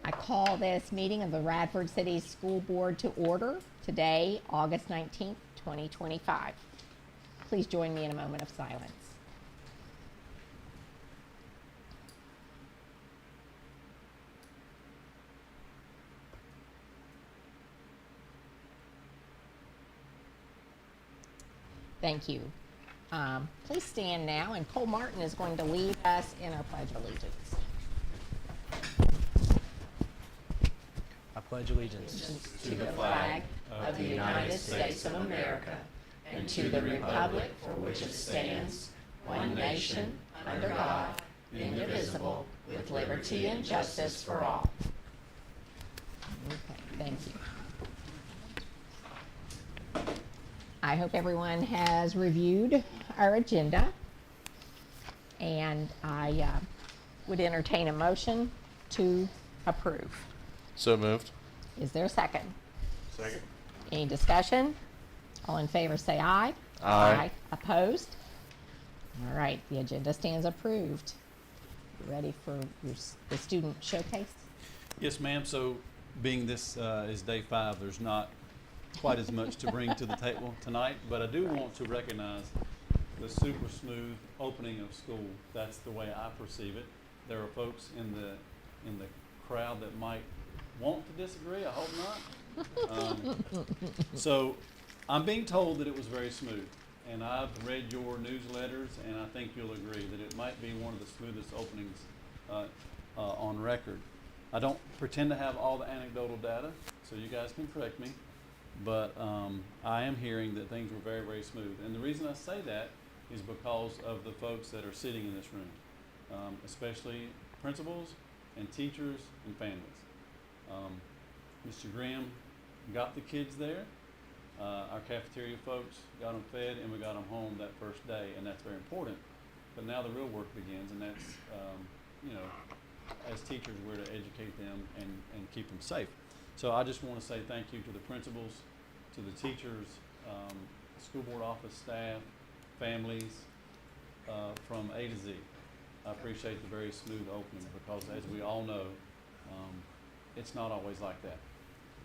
I call this meeting of the Radford City School Board to order today, August 19th, 2025. Please join me in a moment of silence. Thank you. Please stand now, and Cole Martin is going to lead us in our Pledge of Allegiance. I pledge allegiance To the flag of the United States of America and to the republic for which it stands, one nation, under God, indivisible, with liberty and justice for all. Okay, thank you. I hope everyone has reviewed our agenda, and I would entertain a motion to approve. So moved. Is there a second? Second. Any discussion? All in favor say aye. Aye. Opposed? All right, the agenda stands approved. You ready for the student showcase? Yes, ma'am. So being this is day 5, there's not quite as much to bring to the table tonight, but I do want to recognize the super smooth opening of school. That's the way I perceive it. There are folks in the crowd that might want to disagree. I hope not. So I'm being told that it was very smooth, and I've read your newsletters, and I think you'll agree that it might be one of the smoothest openings on record. I don't pretend to have all the anecdotal data, so you guys can correct me, but I am hearing that things were very, very smooth. And the reason I say that is because of the folks that are sitting in this room, especially principals and teachers and families. Mr. Grimm got the kids there. Our cafeteria folks got them fed, and we got them home that first day, and that's very important. But now the real work begins, and that's, as teachers, we're to educate them and keep them safe. So I just want to say thank you to the principals, to the teachers, school board office staff, families, from A to Z. I appreciate the very smooth opening because, as we all know, it's not always like that.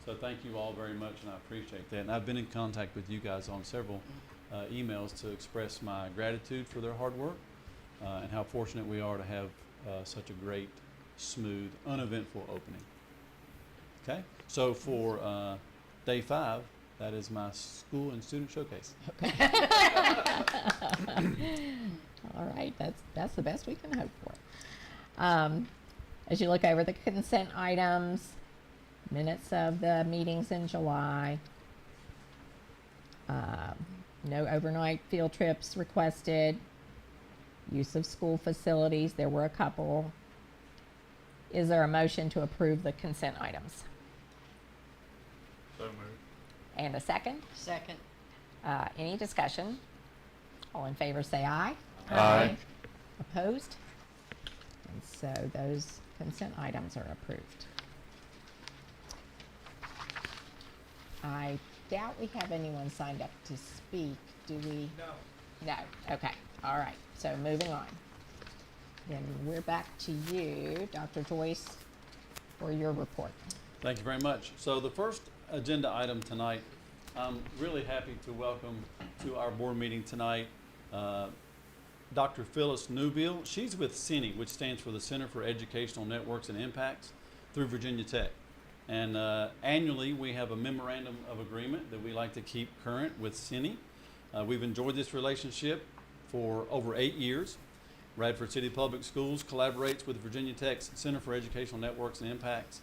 So thank you all very much, and I appreciate that. And I've been in contact with you guys on several emails to express my gratitude for their hard work and how fortunate we are to have such a great, smooth, uneventful opening. Okay, so for day 5, that is my school and student showcase. Okay. All right, that's the best we can hope for. As you look over the consent items, minutes of the meetings in July, no overnight field trips requested, use of school facilities, there were a couple. Is there a motion to approve the consent items? So moved. And a second? Second. Any discussion? All in favor say aye. Aye. Opposed? And so those consent items are approved. I doubt we have anyone signed up to speak, do we? No. No, okay, all right, so moving on. Then we're back to you, Dr. Joyce, for your report. Thank you very much. So the first agenda item tonight, I'm really happy to welcome to our board meeting tonight Dr. Phyllis Newbill. She's with CENI, which stands for the Center for Educational Networks and Impacts through Virginia Tech. And annually, we have a memorandum of agreement that we like to keep current with CENI. We've enjoyed this relationship for over 8 years. Radford City Public Schools collaborates with Virginia Tech's Center for Educational Networks and Impacts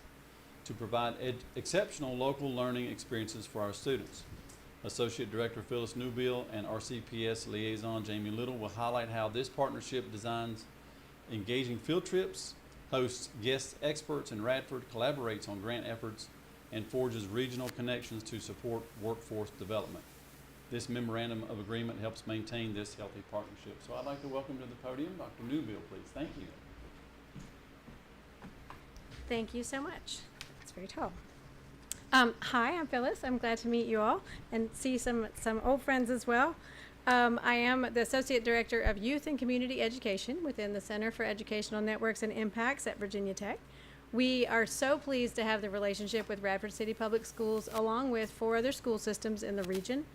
to provide exceptional local learning experiences for our students. Associate Director Phyllis Newbill and RCPS Liaison Jamie Little will highlight how this partnership designs engaging field trips, hosts guest experts in Radford, collaborates on grant efforts, and forges regional connections to support workforce development. This memorandum of agreement helps maintain this healthy partnership. So I'd like to welcome to the podium Dr. Newbill, please. Thank you. Thank you so much. It's very tall. Hi, I'm Phyllis. I'm glad to meet you all and see some old friends as well. I am the Associate Director of Youth and Community Education within the Center for Educational Networks and Impacts at Virginia Tech. We are so pleased to have the relationship with Radford City Public Schools along with 4 other school systems in the region.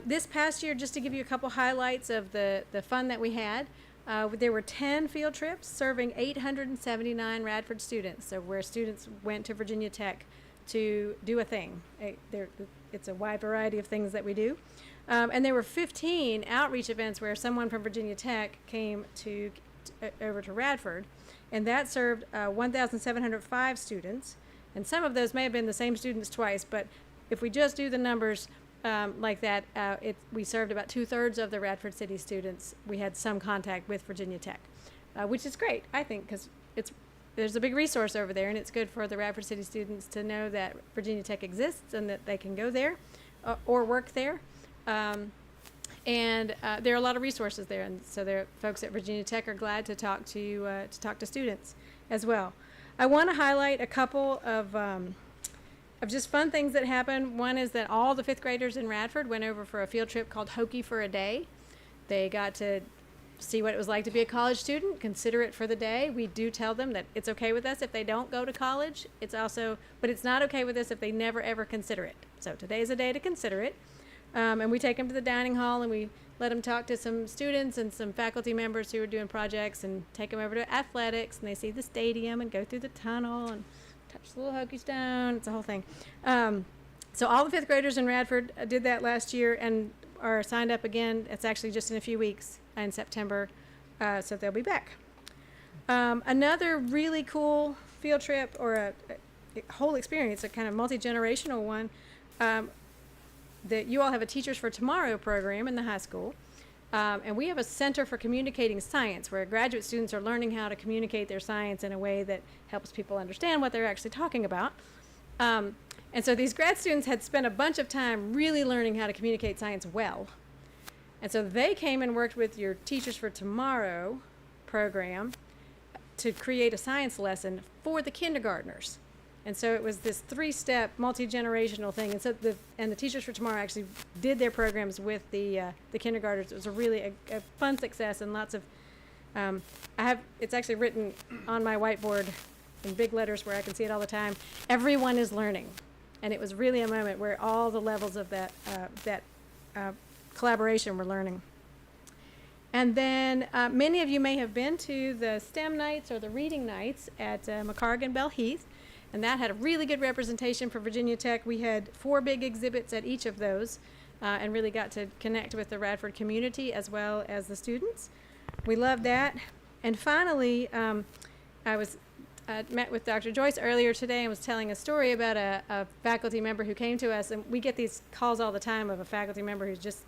This past year, just to give you a couple highlights of the fun that we had, there were 10 field trips serving 879 Radford students, so where students went to Virginia Tech to do a thing. It's a wide variety of things that we do. And there were 15 outreach events where someone from Virginia Tech came over to Radford, and that served 1,705 students. And some of those may have been the same students twice, but if we just do the numbers like that, we served about 2/3 of the Radford City students. We had some contact with Virginia Tech, which is great, I think, because there's a big resource over there, and it's good for the Radford City students to know that Virginia Tech exists and that they can go there or work there. And there are a lot of resources there, and so there folks at Virginia Tech are glad to talk to students as well. I want to highlight a couple of just fun things that happened. One is that all the 5th graders in Radford went over for a field trip called Hokie for a Day. They got to see what it was like to be a college student, consider it for the day. We do tell them that it's okay with us if they don't go to college. But it's not okay with us if they never ever consider it. So today's a day to consider it. And we take them to the dining hall and we let them talk to some students and some faculty members who are doing projects, and take them over to athletics, and they see the stadium and go through the tunnel and touch the little Hokie stone. It's a whole thing. So all the 5th graders in Radford did that last year and are signed up again. It's actually just in a few weeks in September, so they'll be back. Another really cool field trip, or a whole experience, a kind of multi-generational one, that you all have a Teachers for Tomorrow program in the high school. And we have a Center for Communicating Science, where graduate students are learning how to communicate their science in a way that helps people understand what they're actually talking about. And so these grad students had spent a bunch of time really learning how to communicate science well. And so they came and worked with your Teachers for Tomorrow program to create a science lesson for the kindergartners. And so it was this 3-step multi-generational thing. And so the Teachers for Tomorrow actually did their programs with the kindergartners. It was a fun success, and lots of it's actually written on my whiteboard in big letters where I can see it all the time. Everyone is learning, and it was really a moment where all the levels of that collaboration were learning. And then many of you may have been to the STEM nights or the reading nights at McCargan Bell Heath. And that had a really good representation for Virginia Tech. We had 4 big exhibits at each of those, and really got to connect with the Radford community as well as the students. We loved that. And finally, I met with Dr. Joyce earlier today and was telling a story about a faculty member who came to us. And we get these calls all the time of a faculty member who just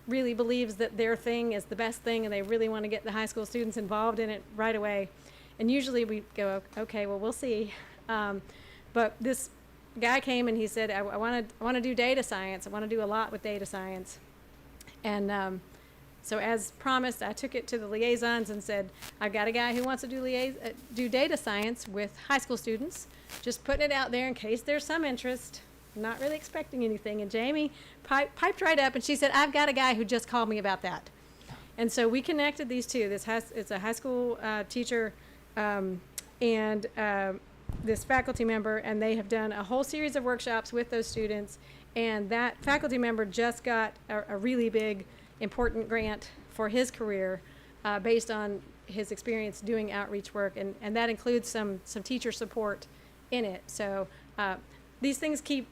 really believes that their thing is the best thing, and they really want to get the high school students involved in it right away. And usually we go, okay, well, we'll see. But this guy came and he said, I want to do data science. I want to do a lot with data science. And so as promised, I took it to the liaisons and said, I've got a guy who wants to do data science with high school students. Just putting it out there in case there's some interest. Not really expecting anything. And Jamie piped right up and she said, I've got a guy who just called me about that. And so we connected these two. It's a high school teacher and this faculty member, and they have done a whole series of workshops with those students. And that faculty member just got a really big, important grant for his career based on his experience doing outreach work, and that includes some teacher support in it. So these things keep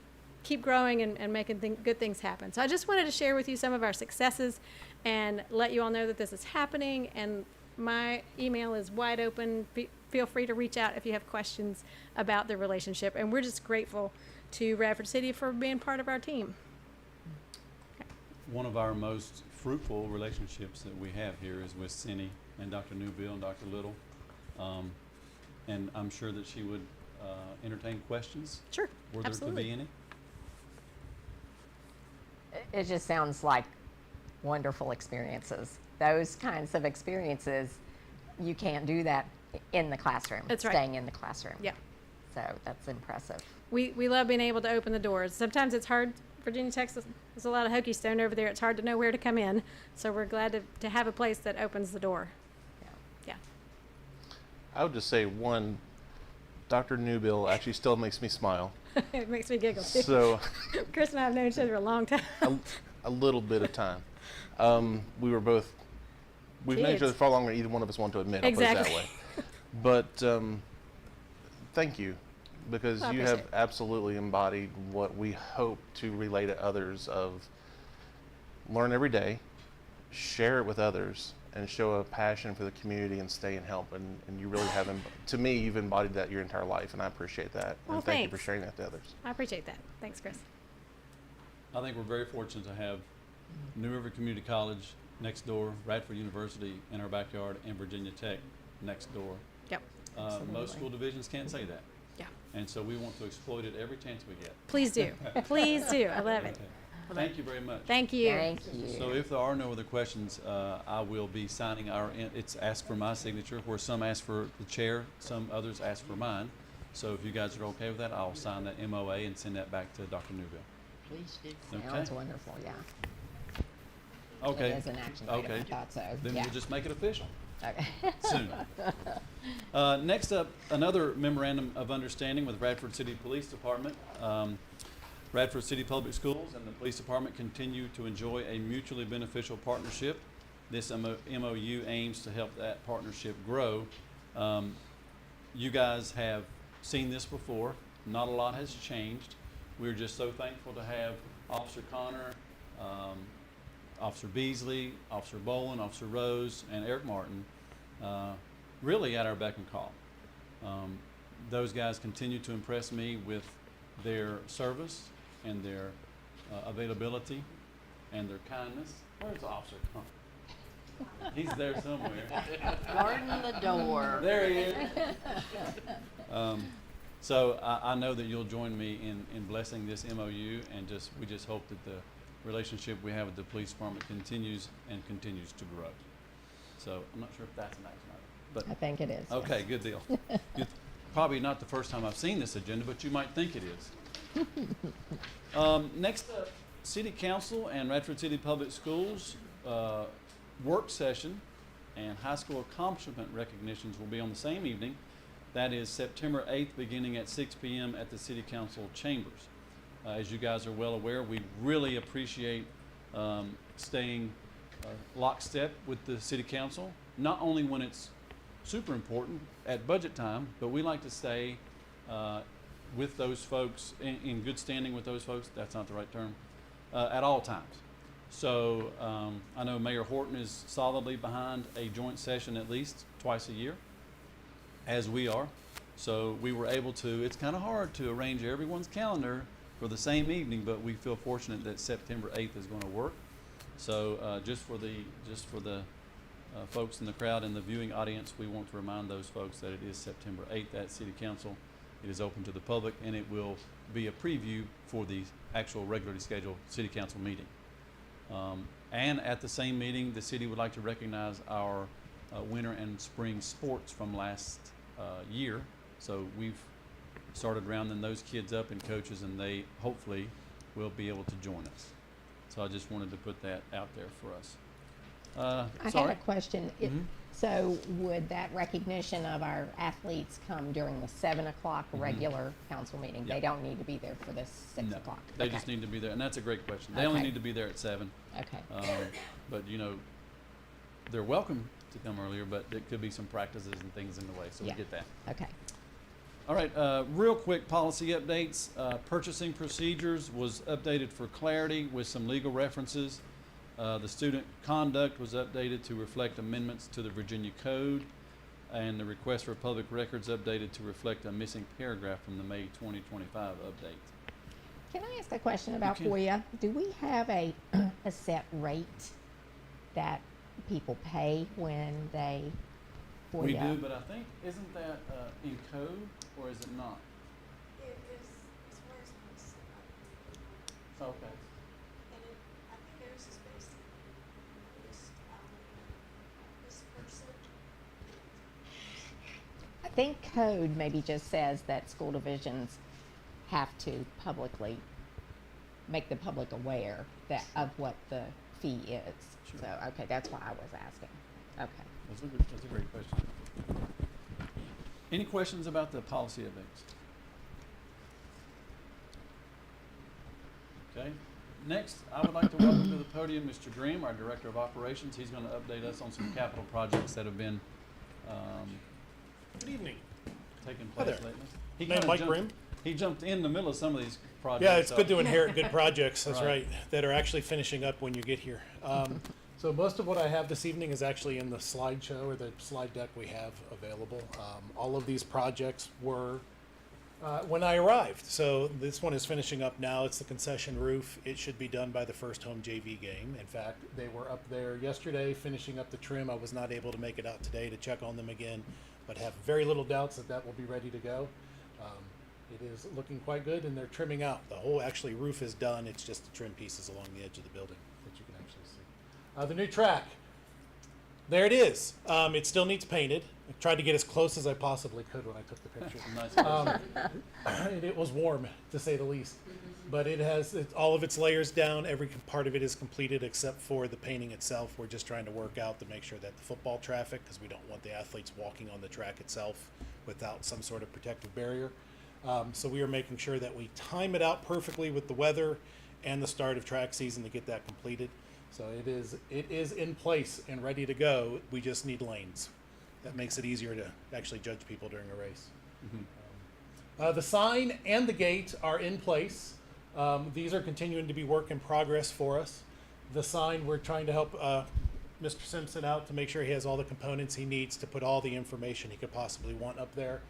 growing and making good things happen. So I just wanted to share with you some of our successes and let you all know that this is happening. And my email is wide open. Feel free to reach out if you have questions about the relationship. And we're just grateful to Radford City for being part of our team. One of our most fruitful relationships that we have here is with Cindy and Dr. Newbill and Dr. Little. And I'm sure that she would entertain questions. Sure, Were there absolutely. to be any? It just sounds like wonderful experiences. Those kinds of experiences, you can't do that in the classroom. That's right. Staying in the classroom. Yeah. So that's impressive. We love being able to open the doors. Sometimes it's hard. Virginia Tech, there's a lot of Hokie stone over there. It's hard to know where to come in. So we're glad to have a place that opens the door. Yeah. I would just say one Dr. Newbill actually still makes me smile. It makes me giggle too. So, Chris and I have known each other a long time. a little bit of time. We've known each other Kids. far longer than either one of us want to admit. I'll put it that Exactly. way. But thank you, because I you appreciate have it. absolutely embodied what we hope to relay to others of learn every day, share it with others, and show a passion for the community and stay and help. And you really have, to me, you've embodied that your entire life, and I appreciate that. Well, and thank you for thanks. sharing that to others. I appreciate that. Thanks, Chris. I think we're very fortunate to have New River Community College next door, Radford University in our backyard, and Virginia Tech next door. Yep. Most Absolutely. school divisions can't say that. Yeah. And so we want to exploit it every chance we get. Please do. Please do. I love it. Okay. Thank you very much. Thank you. Thank you. So if there are no other questions, I will be signing it's asked for my signature, where some ask for the chair, some others ask for mine. So if you guys are okay with that, I'll sign that MOA and send that back to Dr. Newbill. Please do. Sounds Okay. wonderful, yeah. Okay. It is an action item, Okay. I thought so, Then yeah. we'll just make it official Okay. soon. Next up, another memorandum of understanding with Radford City Police Department. Radford City Public Schools and the Police Department continue to enjoy a mutually beneficial partnership. This MOU aims to help that partnership grow. You guys have seen this before. Not a lot has changed. We're just so thankful to have Officer Connor, Officer Beasley, Officer Boland, Officer Rose, and Eric Martin really at our beck and call. Those guys continue to impress me with their service and their availability and their kindness. Where's Officer Connor? He's there somewhere. Guarding the door. There he is. So I know that you'll join me in blessing this MOU, and we just hope that the relationship we have with the police department continues to grow. So I'm not sure if that's an action item, I think it is. yes. okay, good deal. Probably not the first time I've seen this agenda, but you might think it is. Next up, City Council and Radford City Public Schools work session and high school accomplishment recognitions will be on the same evening. That is September 8th, beginning at 6 p.m. at the City Council chambers. As you guys are well aware, we really appreciate staying lockstep with the City Council, not only when it's super important at budget time, but we like to stay with those folks, in good standing with those folks, that's not the right term, at all times. So I know Mayor Horton is solidly behind a joint session at least twice a year, as we are. So we were able to, it's kind of hard to arrange everyone's calendar for the same evening, but we feel fortunate that September 8th is going to work. So just for the folks in the crowd and the viewing audience, we want to remind those folks that it is September 8th at City Council. It is open to the public, and it will be a preview for the actual regularly scheduled City Council meeting. And at the same meeting, the city would like to recognize our winter and spring sports from last year. So we've started rounding those kids up and coaches, and they hopefully will be able to join us. So I just wanted to put that out there for us. I had Sorry. a question. Mhm. So would that recognition of our athletes come during the 7 o'clock regular council meeting? Yeah. They don't need to be there for the 6 No, o'clock? they Okay. just need to be there, and that's a great question. They only Okay. need to be there at 7. Okay, But they're welcome to come earlier, but there could be some practices and things in the way, so we Yeah. get that. okay. All right, real quick policy updates. Purchasing procedures was updated for clarity with some legal references. The student conduct was updated to reflect amendments to the Virginia Code, and the request for public records updated to reflect a missing paragraph from the May 2025 update. Can I ask a question about can. FOIA? Do we have a set rate that people pay when they FOIA? We do, but I think, isn't that in code, or is it not? It is, as far as my son, Okay. and I think ours is based on this, this person. I think code maybe just says that school divisions have to publicly make the public aware of what the fee is. Sure. So, okay, that's why I was asking. Okay. That's a great question. Any questions about the policy events? Okay. Next, I would like to welcome to the podium Mr. Grimm, our Director of Operations. He's going to update us on some capital projects that have been Good evening. taking Hi place there. lately. He My name is kinda Mike jumped- Grimm. He jumped in the middle of some of these projects. Yeah, it's so- good to inherit good projects, that's Right. right, that are actually finishing up when you get here. So most of what I have this evening is actually in the slideshow or the slide deck we have available. All of these projects were when I arrived. So this one is finishing up now. It's the concession roof. It should be done by the first home JV game. In fact, they were up there yesterday finishing up the trim. I was not able to make it out today to check on them again, but have very little doubts that that will be ready to go. It is looking quite good, and they're trimming out. The whole actually roof is done. It's just the trim pieces along the edge of the building that you can actually see. The new track. There it is. It still needs painted. I tried to get as close as I possibly could when I took the picture. Nice. And it was warm, to say the least. But it has all of its layers down. Every part of it is completed except for the painting itself. We're just trying to work out to make sure that the football traffic, because we don't want the athletes walking on the track itself without some sort of protective barrier. So we are making sure that we time it out perfectly with the weather and the start of track season to get that completed. So it is in place and ready to go. We just need lanes. That makes it easier to actually judge people during a race. The sign and the gate are in place. These are continuing to be work in progress for us. The sign, we're trying to help Mr. Simpson out to make sure he has all the components he needs to put all the information he could possibly want up there.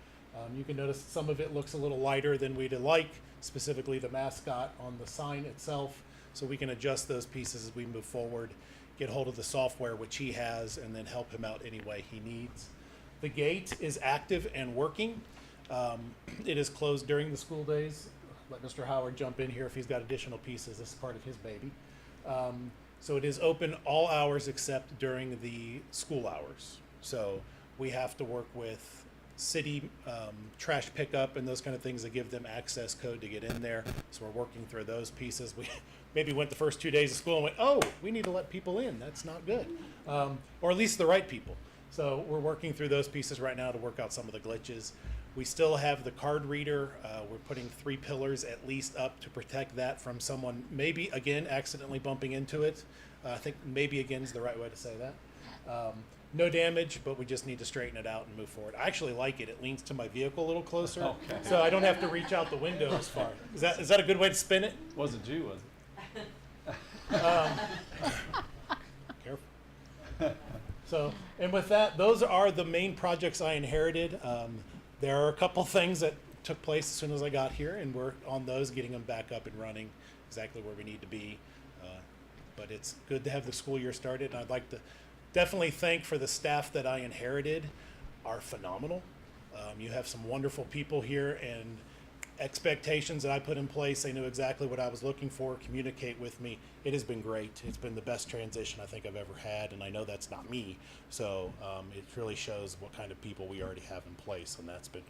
You can notice some of it looks a little lighter than we'd like, specifically the mascot on the sign itself. So we can adjust those pieces as we move forward, get hold of the software, which he has, and then help him out any way he needs. The gate is active and working. It is closed during the school days. Let Mr. Howard jump in here if he's got additional pieces. This is part of his baby. So it is open all hours except during the school hours. So we have to work with city trash pickup and those kind of things that give them access code to get in there. So we're working through those pieces. We maybe went the first 2 days of school and went, oh, we need to let people in. That's not good. Or at least the right people. So we're working through those pieces right now to work out some of the glitches. We still have the card reader. We're putting 3 pillars at least up to protect that from someone maybe, again, accidentally bumping into it. I think maybe again is the right way to say that. No damage, but we just need to straighten it out and move forward. I actually like it. It leans to my vehicle a little closer, Okay. so I don't have to reach out the window as far. Is that a good way to spin it? Was it you, was it? Careful. So, and with that, those are the main projects I inherited. There are a couple things that took place as soon as I got here, and we're on those, getting them back up and running exactly where we need to be. But it's good to have the school year started, and I'd like to definitely thank for the staff that I inherited are phenomenal. You have some wonderful people here, and expectations that I put in place. They knew exactly what I was looking for, communicate with me. It has been great. It's been the best transition I think I've ever had, and I know that's not me. So it really shows what kind of people we already have in place, and that's been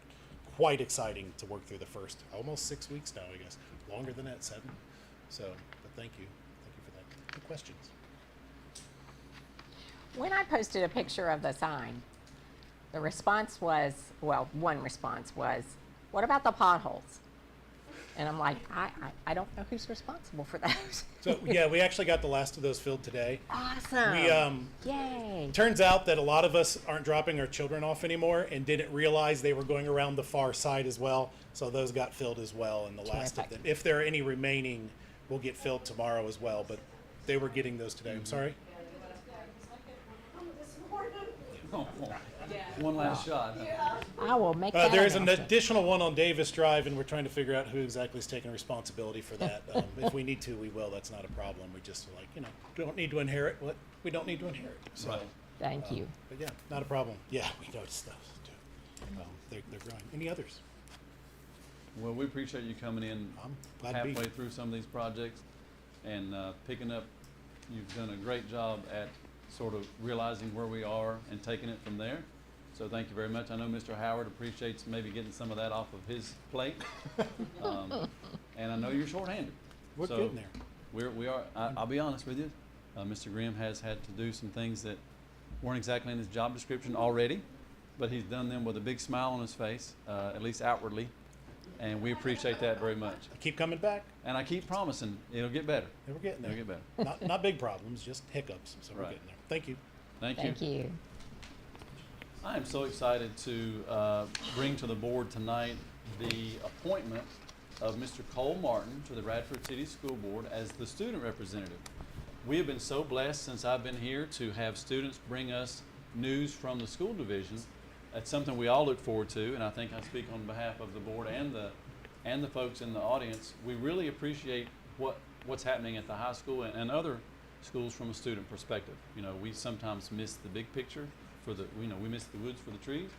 quite exciting to work through the first almost 6 weeks now, I guess. Longer than that, 7. So, but thank you. Thank you for that. Good questions. When I posted a picture of the sign, the response was, well, one response was, what about the potholes? And I'm like, I don't know who's responsible for those. So yeah, we actually got the last of those filled today. Awesome. We Yay. turns out that a lot of us aren't dropping our children off anymore and didn't realize they were going around the far side as well. So those got filled as well, and the last of Terrific. them, if there are any remaining, will get filled tomorrow as well. But they were getting those today. I'm sorry. Oh, one last shot. I will make that There is an announcement. additional one on Davis Drive, and we're trying to figure out who exactly is taking responsibility for that. If we need to, we will. That's not a problem. We just like, don't need to inherit what we don't need to inherit. So, Right. Thank you. but yeah, not a problem. Yeah, we noticed stuff too. They're growing. Any others? Well, we appreciate you coming in I'm glad to be halfway here. through some of these projects and picking up. You've done a great job at sort of realizing where we are and taking it from there. So thank you very much. I know Mr. Howard appreciates maybe getting some of that off of his plate. And I know you're shorthanded. We're So getting there. we are, I'll be honest with you, Mr. Grimm has had to do some things that weren't exactly in his job description already, but he's done them with a big smile on his face, at least outwardly, and we appreciate that very much. I keep coming back. And I keep promising it'll get better. And we're getting there. It'll get better. Not big problems, just hiccups. So we're Right. getting there. Thank you. Thank you. Thank you. I am so excited to bring to the board tonight the appointment of Mr. Cole Martin to the Radford City School Board as the student representative. We have been so blessed since I've been here to have students bring us news from the school division. That's something we all look forward to, and I think I speak on behalf of the board and the folks in the audience. We really appreciate what's happening at the high school and other schools from a student perspective. You know, we sometimes miss the big picture we miss the woods for the trees.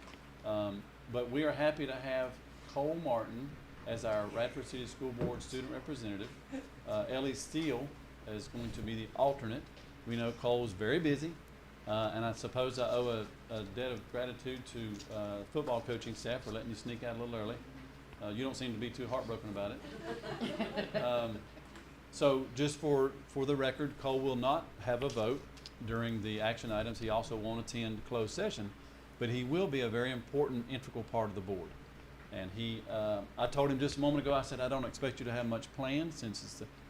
But we are happy to have Cole Martin as our Radford City School Board student representative. Ellie Steele is going to be the alternate. We know Cole's very busy, and I suppose I owe a debt of gratitude to football coaching staff for letting you sneak out a little early. You don't seem to be too heartbroken about it. So just for the record, Cole will not have a vote during the action items. He also won't attend closed session, but he will be a very important, integral part of the board. And I told him just a moment ago, I said, I don't expect you to have much planned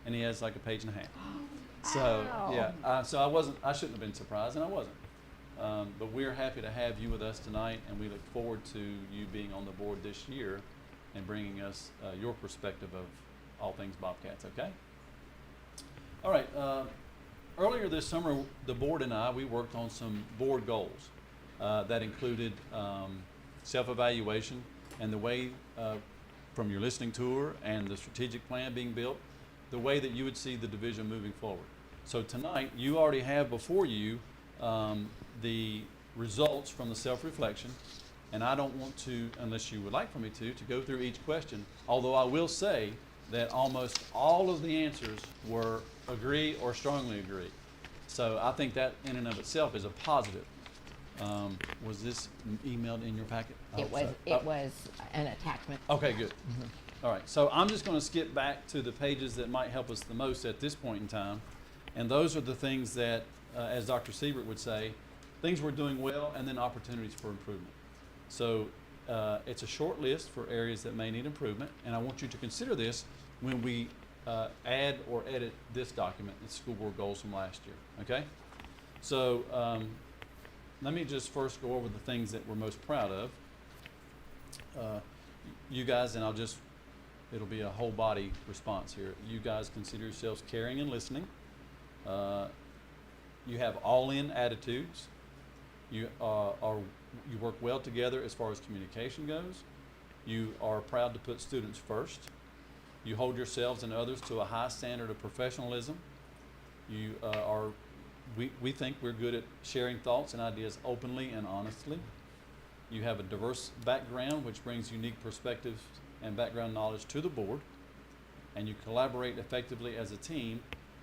and he has like a page and a half. So, yeah, so I shouldn't have been surprised, and I wasn't. But we're happy to have you with us tonight, and we look forward to you being on the board this year and bringing us your perspective of all things Bobcats, okay? All right, earlier this summer, the board and we worked on some board goals that included self-evaluation and the way, from your listening tour and the strategic plan being built, the way that you would see the division moving forward. So tonight, you already have before you the results from the self-reflection, and I don't want to, unless you would like for me to go through each question, although I will say that almost all of the answers were agree or strongly agree. So I think that in and of itself is a positive. Was this emailed in your packet? It was an attachment. Okay, good. All right, so I'm just going to skip back to the pages that might help us the most at this point in time. And those are the things that, as Dr. Siebert would say, things we're doing well and then opportunities for improvement. So it's a short list for areas that may need improvement, and I want you to consider this when we add or edit this document, the school board goals from last year, okay? So let me just first go over the things that we're most proud of. You guys, and it'll be a whole body response here. You guys consider yourselves caring and listening. You have all-in attitudes. You work well together as far as communication goes. You are proud to put students first. You hold yourselves and others to a high standard of professionalism. You we think we're good at sharing thoughts and ideas openly and honestly. You have a diverse background, which brings unique perspectives and background knowledge to the board. And you collaborate effectively as a team,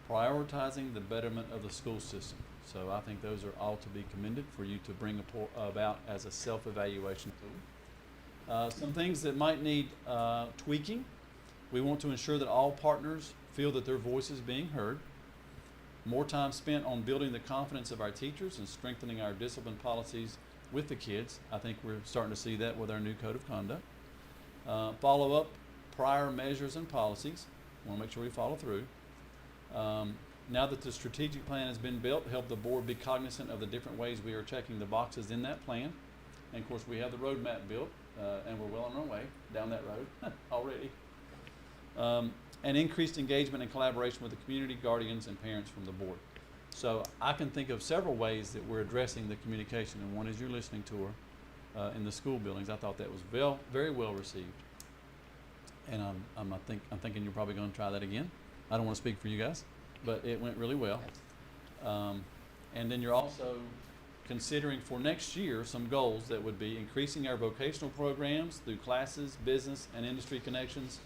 prioritizing the betterment of the school system. So I think those are all to be commended for you to bring about as a self-evaluation tool. Some things that might need tweaking. We want to ensure that all partners feel that their voice is being heard. More time spent on building the confidence of our teachers and strengthening our discipline policies with the kids. I think we're starting to see that with our new code of conduct. Follow up prior measures and policies. We want to make sure we follow through. Now that the strategic plan has been built, help the board be cognizant of the different ways we are checking the boxes in that plan. And of course, we have the roadmap built, and we're well on our way down that road already. And increased engagement and collaboration with the community, guardians, and parents from the board. So I can think of several ways that we're addressing the communication, and one is your listening tour in the school buildings. I thought that was very well received. And I'm thinking you're probably going to try that again. I don't want to speak for you guys, but it went really well. And then you're also considering for next year some goals that would be increasing our vocational programs through classes, business, and industry connections,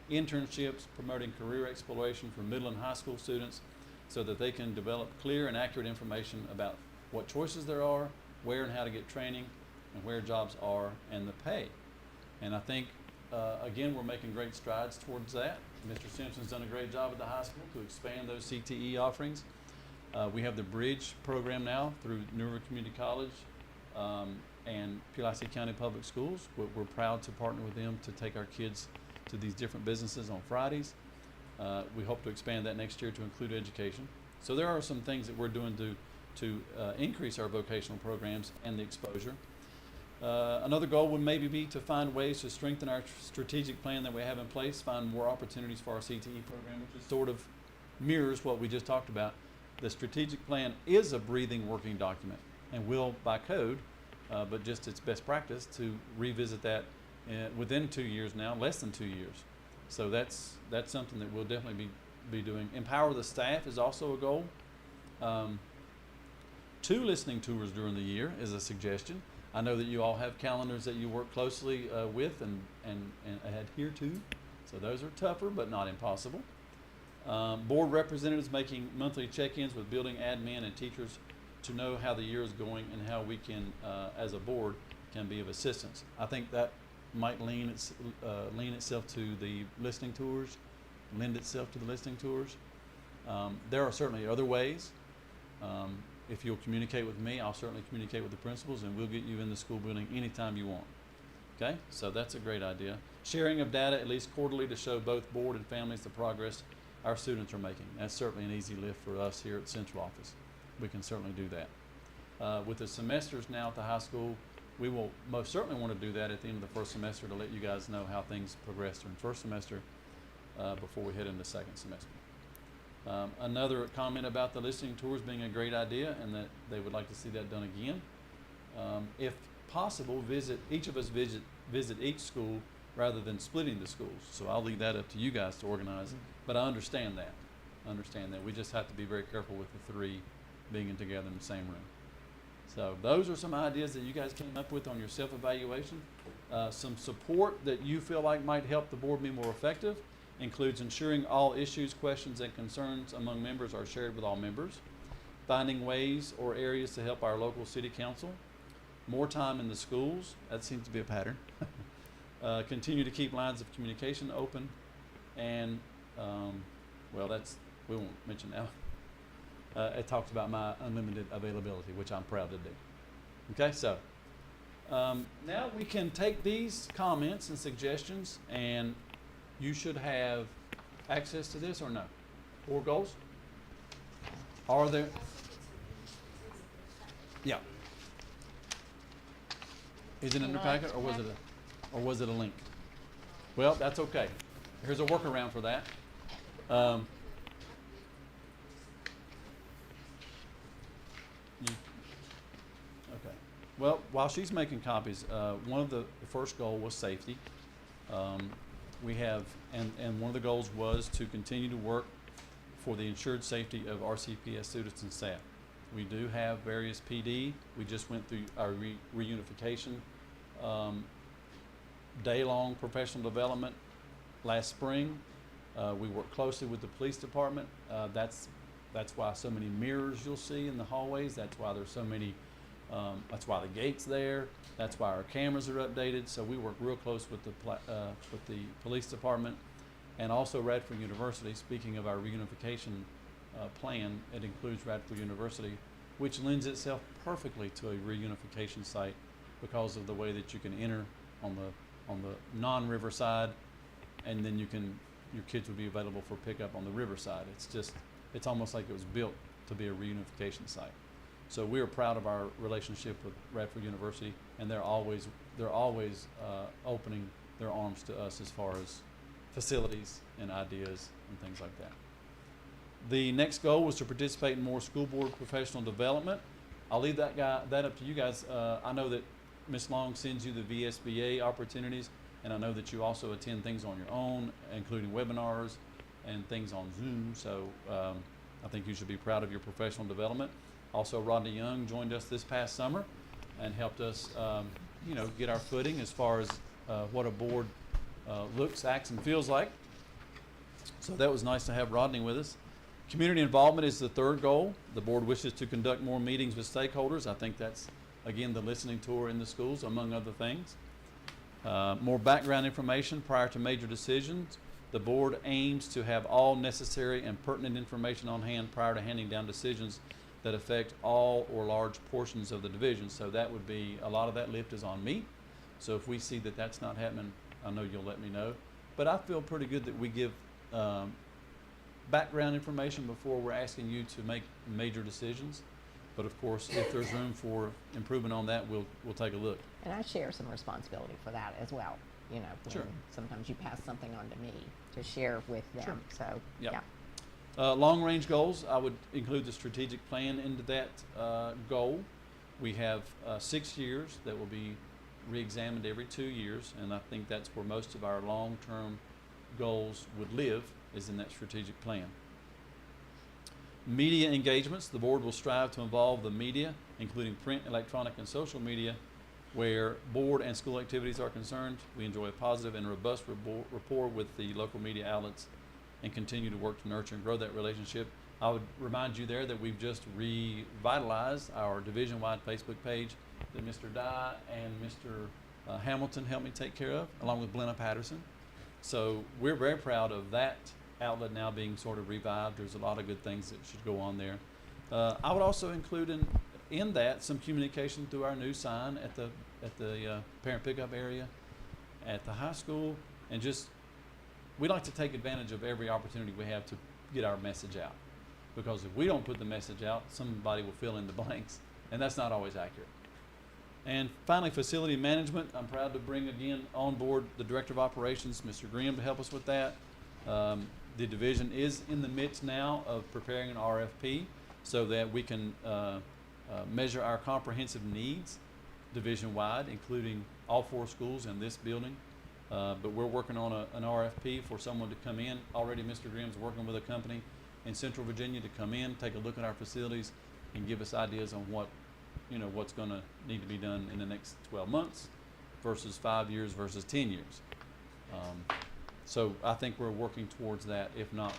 internships, promoting career exploration for middle and high school students so that they can develop clear and accurate information about what choices there are, where and how to get training, and where jobs are, and the pay. And I think, again, we're making great strides towards that. Mr. Simpson's done a great job at the high school to expand those CTE offerings. We have the Bridge program now through Newark Community College and Pulaski County Public Schools. We're proud to partner with them to take our kids to these different businesses on Fridays. We hope to expand that next year to include education. So there are some things that we're doing to increase our vocational programs and the exposure. Another goal would maybe be to find ways to strengthen our strategic plan that we have in place, find more opportunities for our CTE program, which is sort of mirrors what we just talked about. The strategic plan is a breathing working document and will, by code, but just it's best practice to revisit that within 2 years now, less than 2 years. So that's something that we'll definitely be doing. Empower the staff is also a goal. 2 listening tours during the year is a suggestion. I know that you all have calendars that you work closely with and adhere to. So those are tougher, but not impossible. Board representatives making monthly check-ins with building admin and teachers to know how the year is going and how we can, as a board, can be of assistance. I think that might lean itself to the listening tours, lend itself to the listening tours. There are certainly other ways. If you'll communicate with me, I'll certainly communicate with the principals, and we'll get you in the school building anytime you want. Okay, so that's a great idea. Sharing of data at least quarterly to show both board and families the progress our students are making. That's certainly an easy lift for us here at the central office. We can certainly do that. With the semesters now at the high school, we will most certainly want to do that at the end of the first semester to let you guys know how things progress during first semester before we head into second semester. Another comment about the listening tours being a great idea and that they would like to see that done again. If possible, each of us visit each school rather than splitting the schools. So I'll leave that up to you guys to organize. But I understand that. We just have to be very careful with the 3 being together in the same room. So those are some ideas that you guys came up with on your self-evaluation. Some support that you feel like might help the board be more effective includes ensuring all issues, questions, and concerns among members are shared with all members, finding ways or areas to help our local city council, more time in the schools, that seems to be a pattern, continue to keep lines of communication open, and, well, we won't mention now. It talks about my unlimited availability, which I'm proud to do. Okay, so now we can take these comments and suggestions, and you should have access to this or no? 4 goals? Are there? Yeah. Is it in the packet or was it a link? Well, that's okay. Here's a workaround for that. Okay. Well, while she's making copies, one of the first goal was safety. We have, and one of the goals was to continue to work for the ensured safety of RCPS students and staff. We do have various PD. We just went through our reunification day-long professional development last spring. We work closely with the police department. That's why so many mirrors you'll see in the hallways. That's why there's so many. That's why the gate's there. That's why our cameras are updated. So we work real close with the police department, and also Radford University. Speaking of our reunification plan, it includes Radford University, which lends itself perfectly to a reunification site because of the way that you can enter on the non-river side, and then your kids would be available for pickup on the river side. It's almost like it was built to be a reunification site. So we are proud of our relationship with Radford University, and they're always opening their arms to us as far as facilities and ideas and things like that. The next goal was to participate in more school board professional development. I'll leave that up to you guys. I know that Ms. Long sends you the VSBA opportunities, and I know that you also attend things on your own, including webinars and things on Zoom. So I think you should be proud of your professional development. Also, Rodney Young joined us this past summer and helped us, get our footing as far as what a board looks, acts, and feels like. So that was nice to have Rodney with us. Community involvement is the 3rd goal. The board wishes to conduct more meetings with stakeholders. I think that's, again, the listening tour in the schools, among other things. More background information prior to major decisions. The board aims to have all necessary and pertinent information on hand prior to handing down decisions that affect all or large portions of the division. So that would be, a lot of that lift is on me. So if we see that that's not happening, I know you'll let me know. But I feel pretty good that we give background information before we're asking you to make major decisions. But of course, if there's room for improvement on that, we'll take a look. And I share some responsibility for that as well. You know, when Sure. sometimes you pass something on to me to share with them. Sure. So, Yep. yeah. Long-range goals, I would include the strategic plan into that goal. We have 6 years that will be re-examined every 2 years, and I think that's where most of our long-term goals would live, is in that strategic plan. Media engagements, the board will strive to involve the media, including print, electronic, and social media, where board and school activities are concerned. We enjoy a positive and robust rapport with the local media outlets and continue to work to nurture and grow that relationship. I would remind you there that we've just revitalized our division-wide Facebook page that Mr. Dye and Mr. Hamilton helped me take care of, along with Blenna Patterson. So we're very proud of that outlet now being sort of revived. There's a lot of good things that should go on there. I would also include in that some communication through our new sign at the parent pickup area at the high school, and just we like to take advantage of every opportunity we have to get our message out, because if we don't put the message out, somebody will fill in the blanks, and that's not always accurate. And finally, facility management. I'm proud to bring again on board the Director of Operations, Mr. Grimm, to help us with that. The division is in the midst now of preparing an RFP so that we can measure our comprehensive needs division-wide, including all 4 schools and this building. But we're working on an RFP for someone to come in. Already Mr. Grimm's working with a company in Central Virginia to come in, take a look at our facilities, and give us ideas on what's going to need to be done in the next 12 months versus 5 years versus 10 years. So I think we're working towards that, if not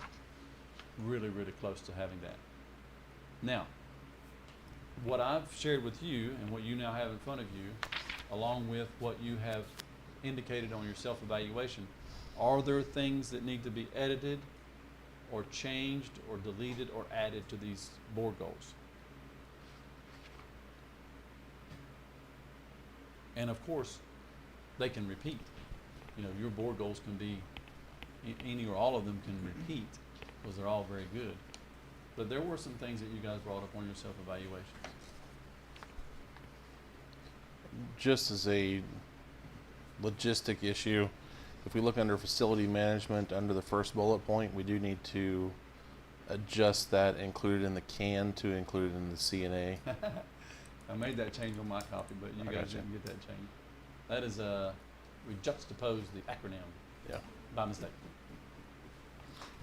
really, really close to having that. Now, what I've shared with you and what you now have in front of you, along with what you have indicated on your self-evaluation, are there things that need to be edited or changed or deleted or added to these board goals? And of course, they can repeat. Your board goals can be, any or all of them can repeat, because they're all very good. But there were some things that you guys brought up on your self-evaluations. Just as a logistic issue, if we look under facility management, under the first bullet point, we do need to adjust that, include it in the CAN to include it in the CNA. I made that change on my copy, but you I guys gotcha. didn't get that change. That is, we juxtaposed the acronym Yeah. by mistake.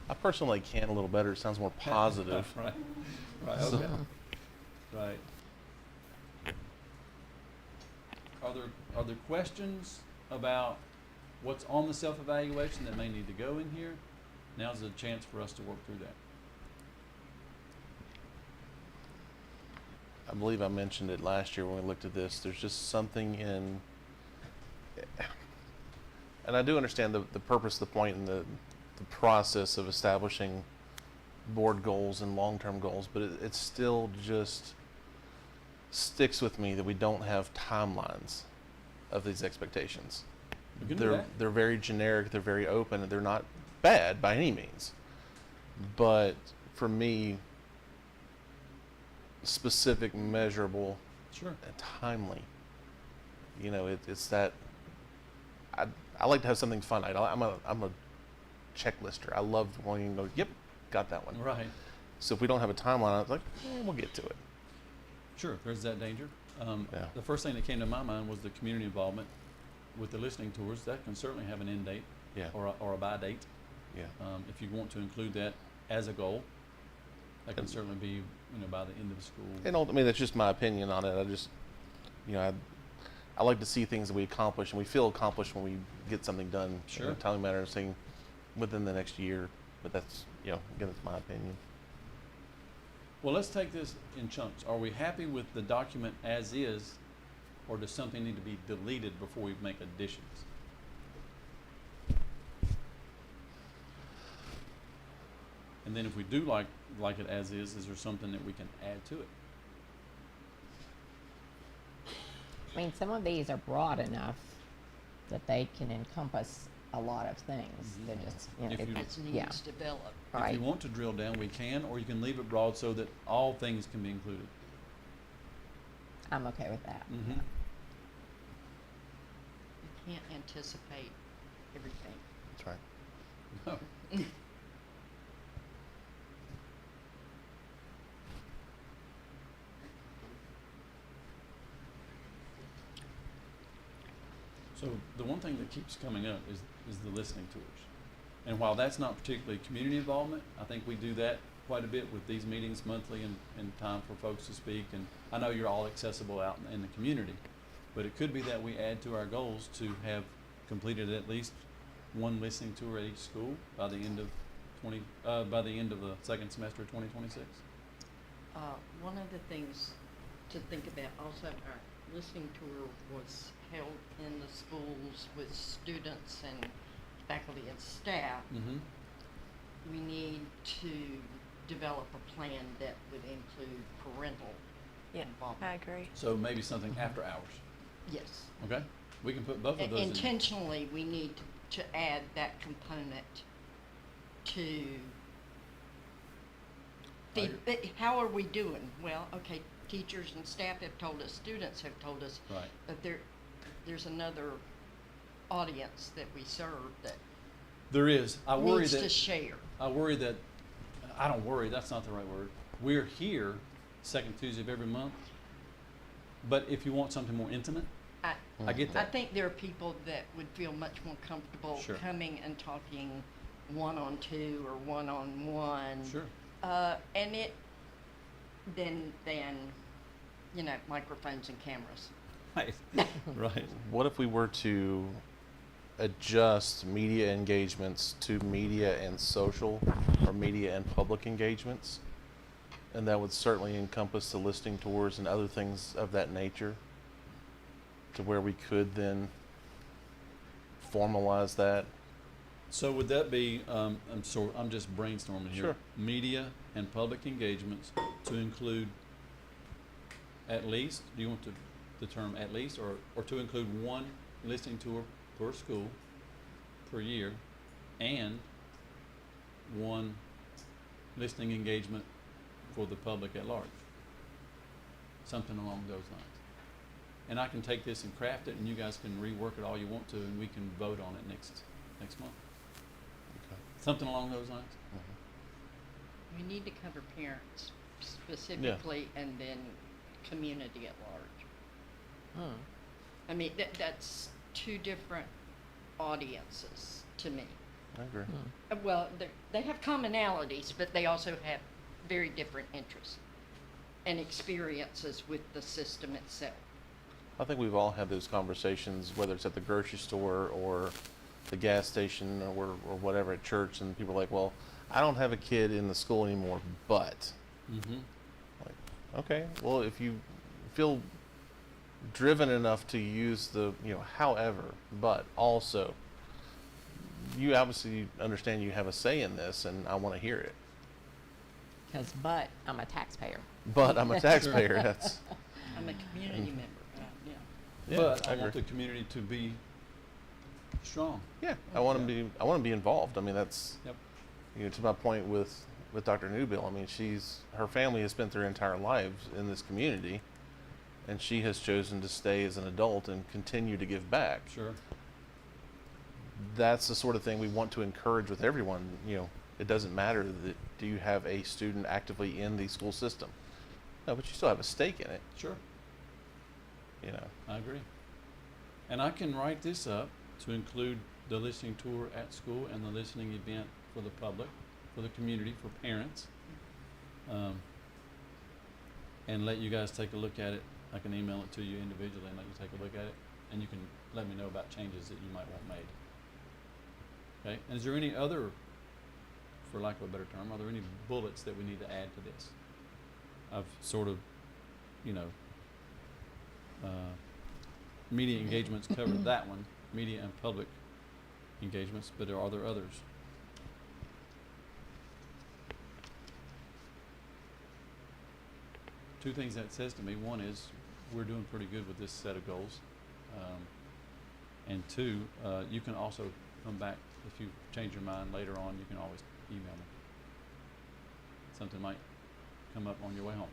I personally like CAN a little better. It sounds more positive. Right, So- okay. Right. Are there questions about what's on the self-evaluation that may need to go in here? Now's a chance for us to work through that. I believe I mentioned it last year when we looked at this. There's just something in, and I do understand the purpose, the point, and the process of establishing board goals and long-term goals, but it still just sticks with me that we don't have timelines of these expectations. We can do that. They're very generic, they're very open, and they're not bad by any means. But for me, specific, measurable, Sure. and timely. It's that I like to have something finite. I'm a checklister. I love wanting to go, yep, got that one. Right. So if we don't have a timeline, I was like, we'll get to it. Sure, there's that danger. Yeah. The first thing that came to my mind was the community involvement with the listening tours. That can certainly have an end date Yeah. or a by date. Yeah. If you want to include that as a goal, that can certainly be, by the end of the school. And ultimately, that's just my opinion on it. I just, I like to see things that we accomplish, and we feel accomplished when we get something done in Sure. a timely manner, saying within the next year. But that's, again, it's my opinion. Well, let's take this in chunks. Are we happy with the document as is, or does something need to be deleted before we make additions? And then if we do like it as is there something that we can add to it? I mean, some of these are broad enough that they can encompass a lot of things. They're just, you know, If you- As yeah, needs develop. If right. you want to drill down, we can, or you can leave it broad so that all things can be included. I'm okay with that. Mm-hmm. You can't anticipate everything. That's right. No. So the one thing that keeps coming up is the listening tours. And while that's not particularly community involvement, I think we do that quite a bit with these meetings monthly and time for folks to speak. And I know you're all accessible out in the community, but it could be that we add to our goals to have completed at least one listening tour at each school by the end of the second semester of 2026. One of the things to think about also, our listening tour was held in the schools with students and faculty and staff. Mm-hmm. We need to develop a plan that would include parental involvement. I agree. So maybe something after hours. Yes. Okay, we can put both of those in. Intentionally, we need to add that component to how are we doing? Well, okay, teachers and staff have told us, students have told us, Right. but there's another audience that we serve that There is. I worry needs to that. share. I worry that. I don't worry. That's not the right word. We're here second Tuesday of every month. But if you want something more intimate, I get I that. think there are people that would feel much more comfortable Sure. coming and talking one-on-two or one-on-one. Sure. And it than you know, microphones and cameras. Right. Right. What if we were to adjust media engagements to media and social or media and public engagements? And that would certainly encompass the listening tours and other things of that nature, to where we could then formalize that. So would that be? I'm just brainstorming here. Sure. Media and public engagements to include at least. Do you want the term at least, or to include one listening tour per school per year, and one listening engagement for the public at large? Something along those lines. And I can take this and craft it, and you guys can rework it all you want to, and we can vote on it next month. Okay. Something along those lines. We need to cover parents specifically and then community at large. I mean, that's two different audiences to me. I agree. Well, they have commonalities, but they also have very different interests and experiences with the system itself. I think we've all had those conversations, whether it's at the grocery store or the gas station or whatever at church, and people are like, well, I don't have a kid in the school anymore, but. Mm-hmm. Like, okay, well, if you feel driven enough to use the, however, but also, you obviously understand you have a say in this, and I want to hear it. But I'm a taxpayer. But I'm a taxpayer. That's. I'm a community member. Yeah. Yeah, But I agree. want the community to be strong. Yeah, I want to be involved. I mean, that's. Yep. To my point with Dr. Newbill. I mean, her family has spent their entire lives in this community, and she has chosen to stay as an adult and continue to give back. Sure. That's the sort of thing we want to encourage with everyone. It doesn't matter that do you have a student actively in the school system. No, but you still have a stake in it. Sure. I agree. And I can write this up to include the listening tour at school and the listening event for the public, for the community, for parents, and let you guys take a look at it. I can email it to you individually and let you take a look at it, and you can let me know about changes that you might want made. Okay, and is there any other, for lack of a better term, are there any bullets that we need to add to this? I've sort of, media engagements covered that one, media and public engagements, but are there others? two things that says to me. One is we're doing pretty good with this set of goals. And two, you can also come back if you change your mind later on. You can always email me. Something might come up on your way home.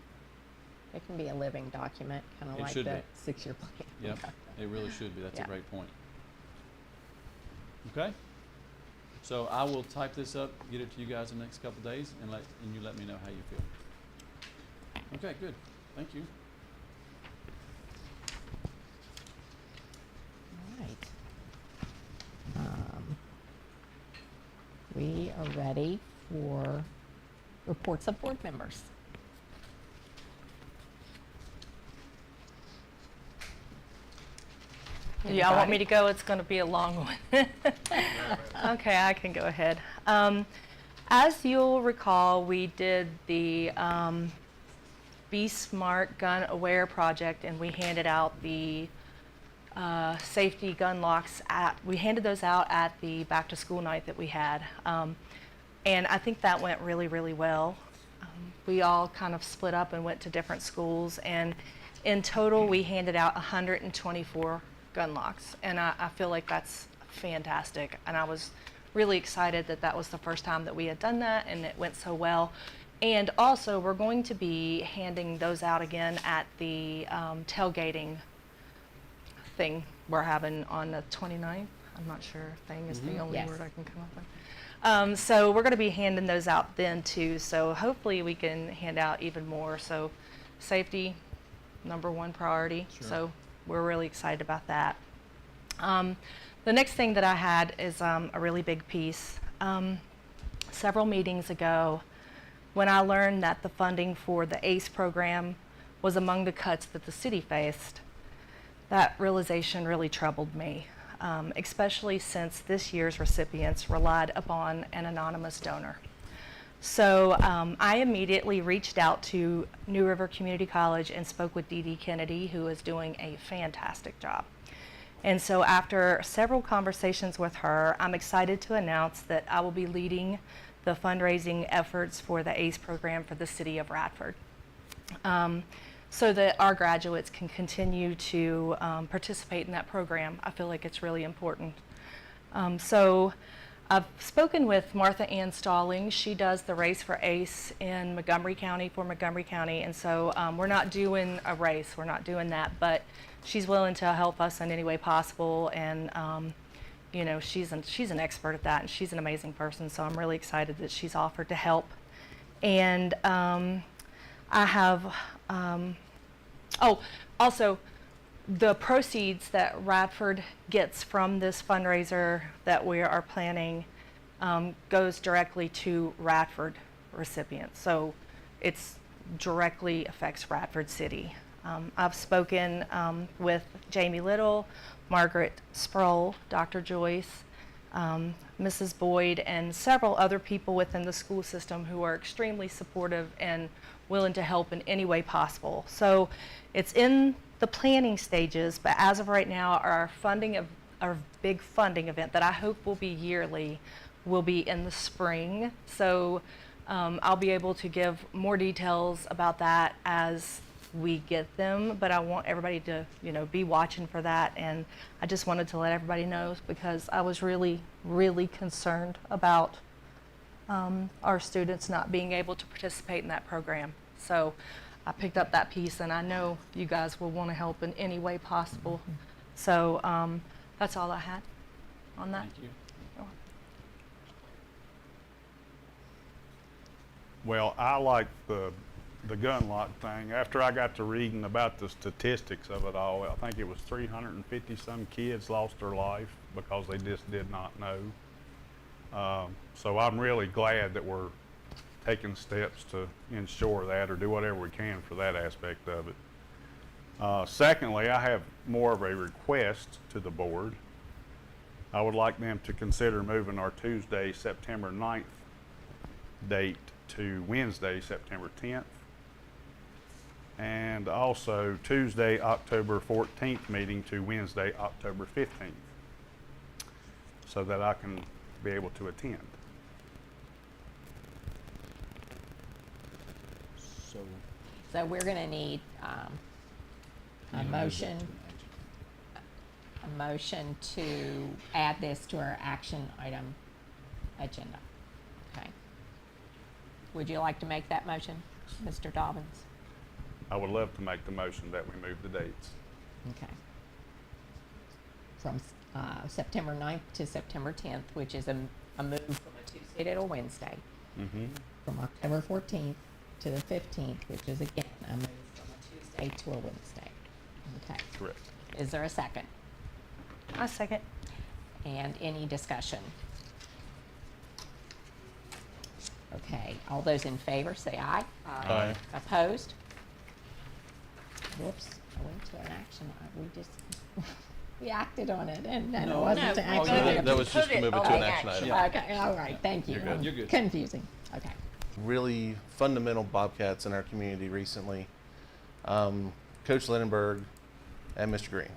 It can be a living document, kind of It like should the be. 6-year plan. Yep, it really should be. That's Yeah. a great point. Okay? So I will type this up, get it to you guys in the next couple of days, and you let me know how you feel. Okay, good. Thank you. All right. We are ready for reports of board members. Y'all want me Anybody? to go? It's going to be a long one. Okay, I can go ahead. As you'll recall, we did the Be Smart Gun Aware project, and we handed out the safety gun locks we handed those out at the back to school night that we had. And I think that went really, really well. We all kind of split up and went to different schools, and in total we handed out 124 gun locks, and I feel like that's fantastic, and I was really excited that that was the first time that we had done that, and it went so well. And also we're going to be handing those out again at the tailgating thing we're having on the 29th. I'm not sure, thing is the only Yes. word I can come up with. So we're going to be handing those out then too, so hopefully we can hand out even more. So safety, #1 priority. Sure. So we're really excited about that. The next thing that I had is a really big piece. Several meetings ago, when I learned that the funding for the ACE program was among the cuts that the city faced, that realization really troubled me, especially since this year's recipients relied upon an anonymous donor. So I immediately reached out to New River Community College and spoke with Dee Dee Kennedy, who is doing a fantastic job. And so after several conversations with her, I'm excited to announce that I will be leading the fundraising efforts for the ACE program for the city of Radford, so that our graduates can continue to participate in that program. I feel like it's really important. So I've spoken with Martha Ann Stalling. She does the Race for ACE in Montgomery County for Montgomery County, and so we're not doing a race, we're not doing that, but she's willing to help us in any way possible, and you know, she's an expert at that, and she's an amazing person, so I'm really excited that she's offered to help. And I have, also, the proceeds that Radford gets from this fundraiser that we are planning goes directly to Radford recipients. So it's directly affects Radford City. I've spoken with Jamie Little, Margaret Sproul, Dr. Joyce, Mrs. Boyd, and several other people within the school system who are extremely supportive and willing to help in any way possible. So it's in the planning stages, but as of right now, our big funding event that I hope will be yearly will be in the spring. So I'll be able to give more details about that as we get them, but I want everybody to, you know, be watching for that, and I just wanted to let everybody know because I was really, really concerned about our students not being able to participate in that program. So I picked up that piece, and I know you guys will want to help in any way possible. So that's all I had on that. Thank you. Well, I like the gun lock thing. After I got to reading about the statistics of it all, I think it was 350 some kids lost their life because they just did not know. So I'm really glad that we're taking steps to ensure that, or do whatever we can for that aspect of it. Secondly, I have more of a request to the board. I would like them to consider moving our Tuesday, September 9th date to Wednesday, September 10th. And also Tuesday, October 14th meeting to Wednesday, October 15th, so that I can be able to attend. So So we're gonna need, a motion to add this to our action item agenda. Okay. Would you like to make that motion, Mr. Dobbins? I would love to make the motion that we move the dates. Okay. From September 9th to September 10th, which is a move from a Tuesday to a Wednesday. Mm-hmm. From October 14th to the 15th, which is again a move from a Tuesday to a Wednesday. Okay. Correct. Is there a second? A second. And any discussion? Okay, all those in favor say aye. Aye. Opposed? Whoops, I went to an action, we just, we acted on it and then it No. wasn't No, to oh, action. you item. did. That was just to move it to an Okay. action item. Yeah. Okay, all right, thank you. You're good, you're good. Confusing, okay. Really fundamental Bobcats in our community recently. Coach Lindenberg and Mr. Green.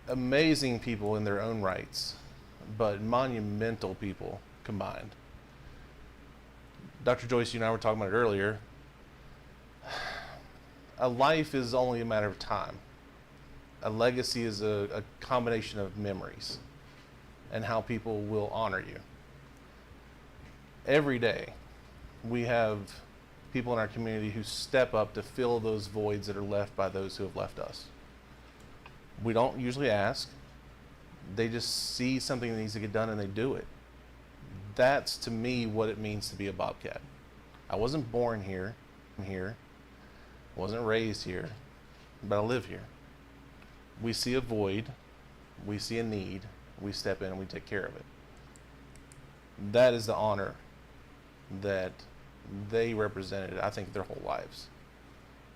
Amazing people in their own rights, but monumental people combined. Dr. Joyce, you and I were talking about it earlier. A life is only a matter of time. A legacy is a combination of memories and how people will honor you. Every day, we have people in our community who step up to fill those voids that are left by those who have left us. We don't usually ask. They just see something that needs to get done and they do it. That's to me what it means to be a Bobcat. I wasn't born here. I'm here. Wasn't raised here, but I live here. We see a void, we see a need, we step in and we take care of it. That is the honor that they represented, I think, their whole lives.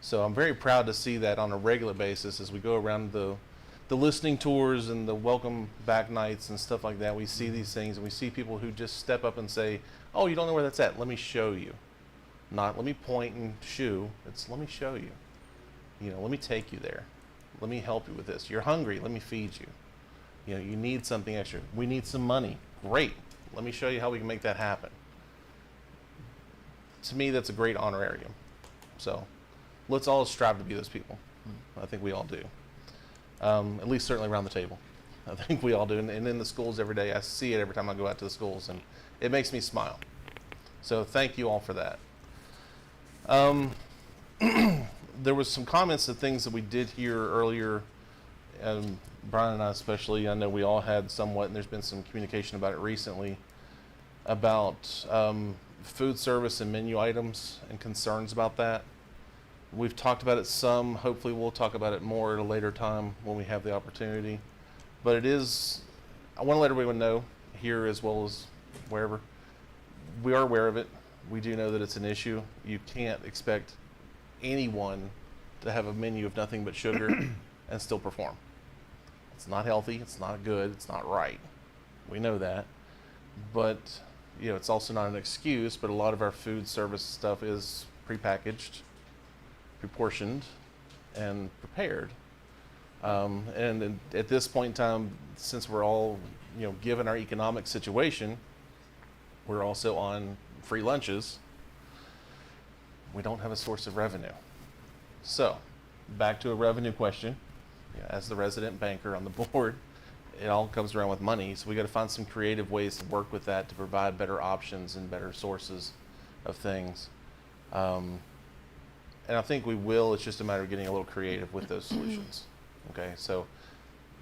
So I'm very proud to see that on a regular basis as we go around the listening tours and the welcome back nights and stuff like that. We see these things and we see people who just step up and say, oh, you don't know where that's at, let me show you. Not let me point and shoo, it's let me show you. You know, let me take you there. Let me help you with this. You're hungry, let me feed you. You know, you need something extra. We need some money. Great. Let me show you how we can make that happen. To me, that's a great honorarium. So let's all strive to be those people. I think we all do. At least certainly around the table. I think we all do. And in the schools every day, I see it every time I go out to the schools, and it makes me smile. So thank you all for that. There was some comments of things that we did hear earlier, Brian and I especially. I know we all had somewhat, and there's been some communication about it recently, about food service and menu items and concerns about that. We've talked about it some. Hopefully we'll talk about it more at a later time when we have the opportunity. But it is, I want to let everyone know here as well as wherever, we are aware of it. We do know that it's an issue. You can't expect anyone to have a menu of nothing but sugar and still perform. It's not healthy, it's not good, it's not right. We know that. But, you know, it's also not an excuse, but a lot of our food service stuff is prepackaged, proportioned, and prepared. And at this point in time, since we're all, you know, given our economic situation, we're also on free lunches. We don't have a source of revenue. So, back to a revenue question. You know, as the resident banker on the board, it all comes around with money. So we got to find some creative ways to work with that to provide better options and better sources of things. And I think we will. It's just a matter of getting a little creative with those solutions. Okay, so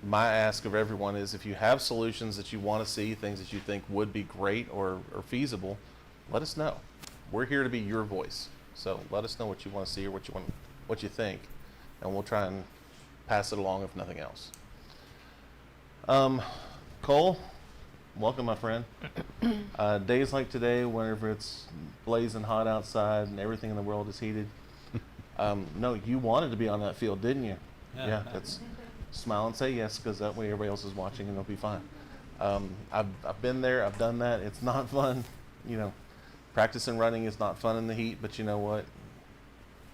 my ask of everyone is if you have solutions that you want to see, things that you think would be great or feasible, let us know. We're here to be your voice. So let us know what you want to see or what you think, and we'll try and pass it along if nothing else. Cole, welcome, my friend. Days like today, whenever it's blazing hot outside and everything in the world is heated. No, you wanted to be on that field, didn't you? Yeah, that's smile and say yes, because that way everybody else is watching and they'll be fine. I've been there, I've done that. It's not fun. You know, practicing running is not fun in the heat, but you know what?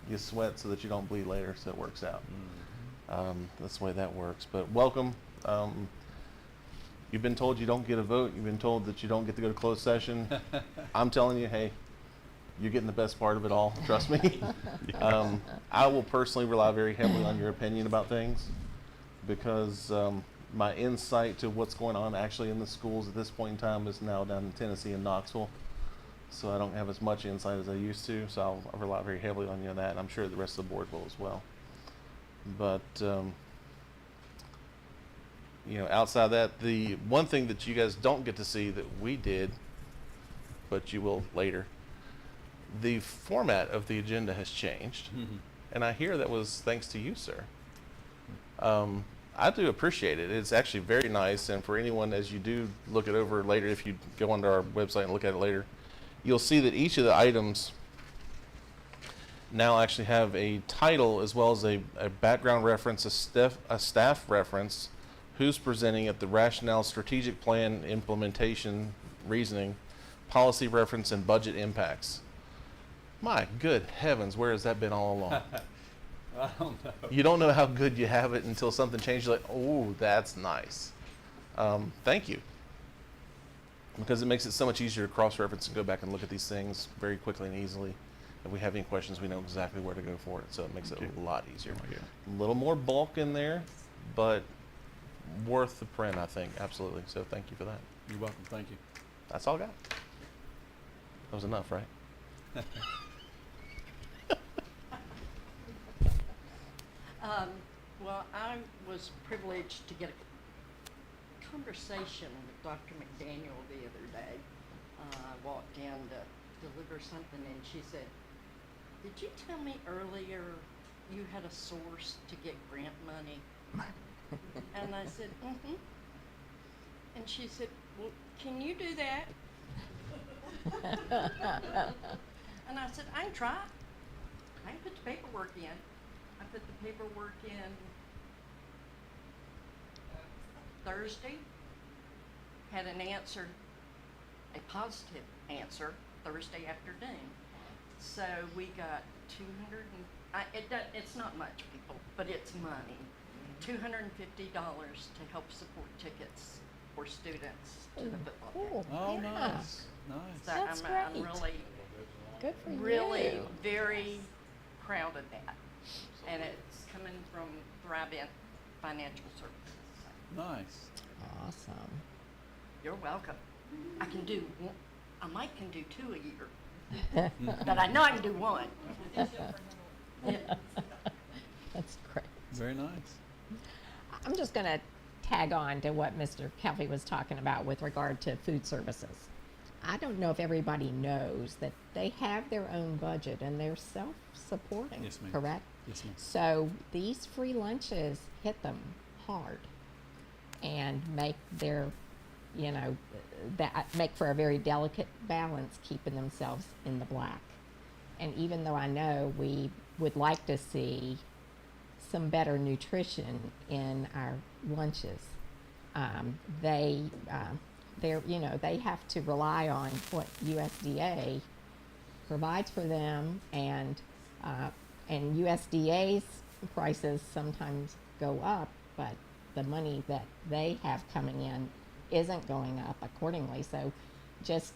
You sweat so that you don't bleed later, so it works out. That's the way that works. But welcome. You've been told you don't get a vote. You've been told that you don't get to go to closed session. I'm telling you, hey, You're getting the best part of it all, trust me. I will personally rely very heavily on your opinion about things because my insight to what's going on actually in the schools at this point in time is now down in Tennessee and Knoxville. So I don't have as much insight as I used to, so I'll rely very heavily on you on that, and I'm sure the rest of the board will as well. But, you know, outside of that, the one thing that you guys don't get to see that we did, but you will later, the format of the agenda has changed, and I hear that was thanks to you, sir. I do appreciate it. It's actually very nice, and for anyone, as you do look it over later, if you go onto our website and look at it later, you'll see that each of the items now actually have a title as well as a background reference, a staff reference, who's presenting it, the rationale, strategic plan, implementation, reasoning, policy reference, and budget impacts. My good heavens, where has that been all along? I don't know. You don't know how good you have it until something changes. You're like, oh, that's nice. Thank you. Because it makes it so much easier to cross-reference and go back and look at these things very quickly and easily. If we have any questions, we know exactly where to go for it. So it makes it a lot easier. A little more bulk in there, but worth the print, I think. Absolutely. So thank you for that. You're welcome. Thank you. That's all I got. That was enough, right? Well, I was privileged to get a conversation with Dr. McDaniel the other day. I walked in to deliver something and she said, "Did you tell me earlier you had a source to get grant money?" And I said, "Mm-hmm." And she said, "Well, can you do that?" And I said, "I can try. I can put the paperwork in." I put the paperwork in Thursday, had an answer, a positive answer, Thursday afternoon. So we got 200 and, it's not much, people, but it's money. $250 to help support tickets for students to the football game. Oh, Yeah. nice. Nice. So That's I'm great. really, Good for really you. very proud of that. And it's coming from Thrive Financial Services. So Nice. Awesome. you're welcome. I can do one, I might can do 2 a year, but I know I can do 1. Yeah. That's great. Very nice. I'm just going to tag on to what Mr. Kelvey was talking about with regard to food services. I don't know if everybody knows that they have their own budget and they're self-supporting, Yes, ma'am. correct? Yes, ma'am. So these free lunches hit them hard and make their, you know, that make for a very delicate balance, keeping themselves in the black. And even though I know we would like to see some better nutrition in our lunches, they're, you know, they have to rely on what USDA provides for them, and USDA's prices sometimes go up, but the money that they have coming in isn't going up accordingly. So just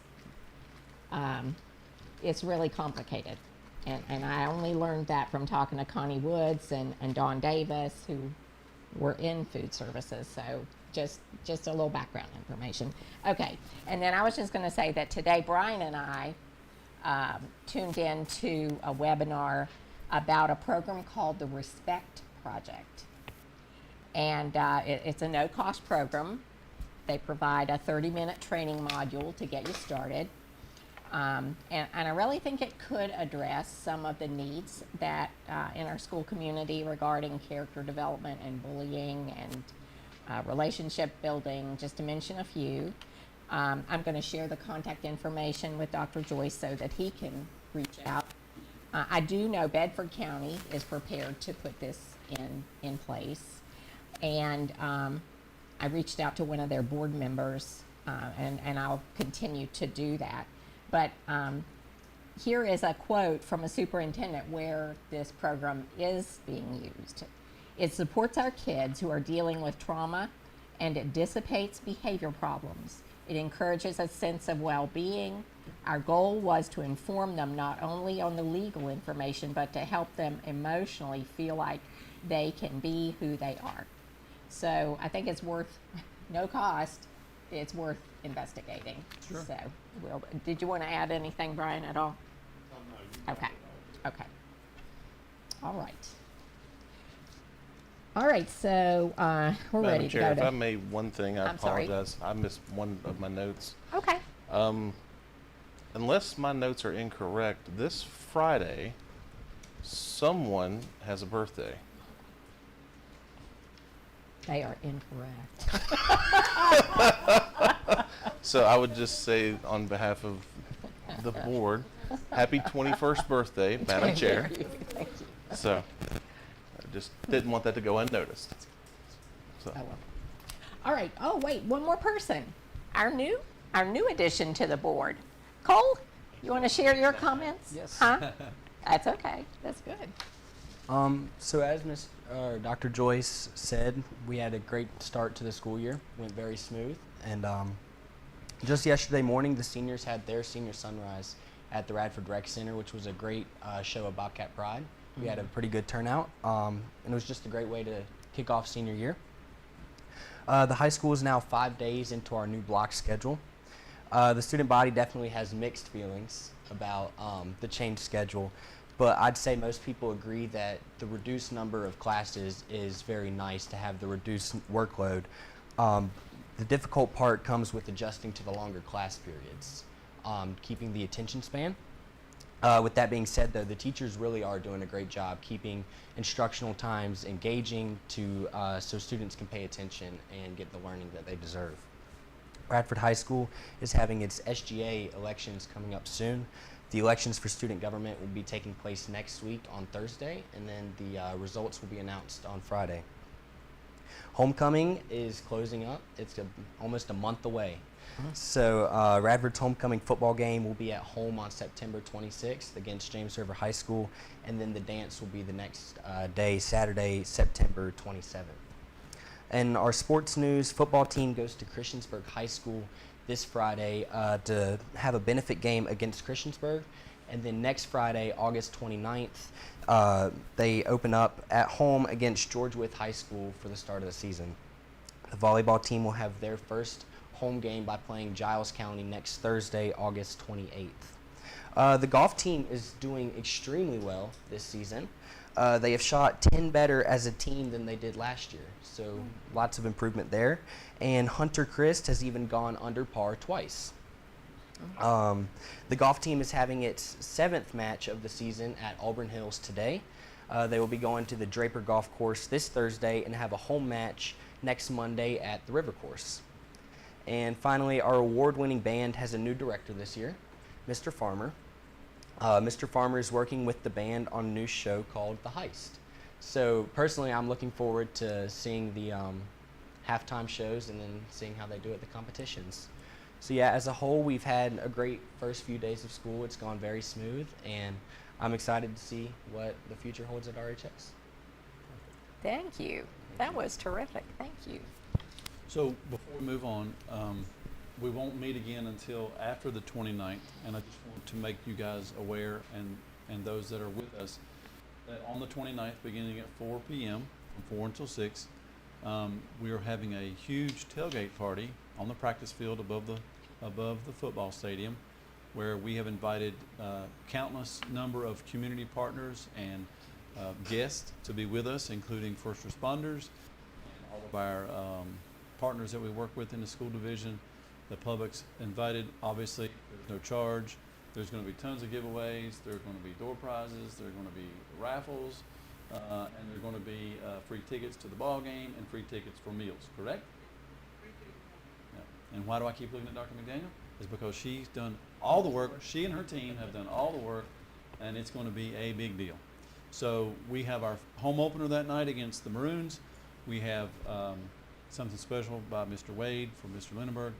it's really complicated. And I only learned that from talking to Connie Woods and Dawn Davis, who were in food services. So just a little background information. Okay, and then I was just going to say that today Brian and I tuned in to a webinar about a program called the Respect Project. And it's a no-cost program. They provide a 30-minute training module to get you started. And I really think it could address some of the needs that in our school community regarding character development and bullying and relationship building, just to mention a few. I'm going to share the contact information with Dr. Joyce so that he can reach out. I do know Bedford County is prepared to put this in place. And I reached out to one of their board members, and I'll continue to do that. But here is a quote from a superintendent where this program is being used. "It supports our kids who are dealing with trauma, and it dissipates behavior problems. It encourages a sense of well-being, Our goal was to inform them not only on the legal information, but to help them emotionally feel like they can be who they are. So I think it's worth, no cost, it's worth investigating. Sure. So, did you want to add anything, Brian, at all? Okay, okay. All right. All right, so we're Madam ready to Chair, go if I to. may, one thing, I I'm sorry. apologize. I missed one of my notes. Okay. Unless my notes are incorrect, this Friday, someone has a birthday. They are incorrect. So I would just say on behalf of the board, happy 21st birthday, Madam Chair. Thank you. So I just didn't want that to go unnoticed. So. Oh, well. All right. Oh, wait, one more person. Our new addition to the board. Cole, you want to share your comments? Yes. Huh? That's okay. That's good. So as Dr. Joyce said, we had a great start to the school year. Went very smooth. And just yesterday morning, the seniors had their senior sunrise at the Radford Rec Center, which was a great show of Bobcat Pride. We had a pretty good turnout, and it was just a great way to kick off senior year. The high school is now 5 days into our new block schedule. The student body definitely has mixed feelings about the changed schedule, but I'd say most people agree that the reduced number of classes is very nice to have the reduced workload. The difficult part comes with adjusting to the longer class periods, keeping the attention span. With that being said, though, the teachers really are doing a great job keeping instructional times engaging so students can pay attention and get the learning that they deserve. Radford High School is having its SGA elections coming up soon. The elections for student government will be taking place next week on Thursday, and then the results will be announced on Friday. Homecoming is closing up. It's almost a month away. So Radford's homecoming football game will be at home on September 26th against James River High School, and then the dance will be the next day, Saturday, September 27th. And our sports news, football team goes to Christiansburg High School this Friday to have a benefit game against Christiansburg. And then next Friday, August 29th, they open up at home against George Wythe High School for the start of the season. The volleyball team will have their first home game by playing Giles County next Thursday, August 28th. The golf team is doing extremely well this season. They have shot 10 better as a team than they did last year, so lots of improvement there. And Hunter Christ has even gone under par twice. The golf team is having its 7th match of the season at Auburn Hills today. They will be going to the Draper Golf Course this Thursday and have a home match next Monday at the River Course. And finally, our award-winning band has a new director this year, Mr. Farmer. Mr. Farmer is working with the band on a new show called The Heist. So personally, I'm looking forward to seeing the halftime shows and then seeing how they do at the competitions. So yeah, as a whole, we've had a great first few days of school. It's gone very smooth, and I'm excited to see what the future holds at RHS. Thank you. That was terrific. Thank you. So before we move on, we won't meet again until after the 29th, and I just want to make you guys aware and those that are with us that on the 29th, beginning at 4 p.m. from 4 until 6, we are having a huge tailgate party on the practice field above the football stadium, where we have invited countless number of community partners and guests to be with us, including first responders, and all of our partners that we work with in the school division. The public's invited. Obviously, there's no charge. There's going to be tons of giveaways. There's going to be door prizes. There's going to be raffles, and there's going to be free tickets to the ball game and free tickets for meals. Correct? Yeah. And why do I keep looking at Dr. McDaniel? Is because she's done all the work. She and her team have done all the work, and it's going to be a big deal. So we have our home opener that night against the Maroons. We have something special by Mr. Wade from Mr. Lindenberg.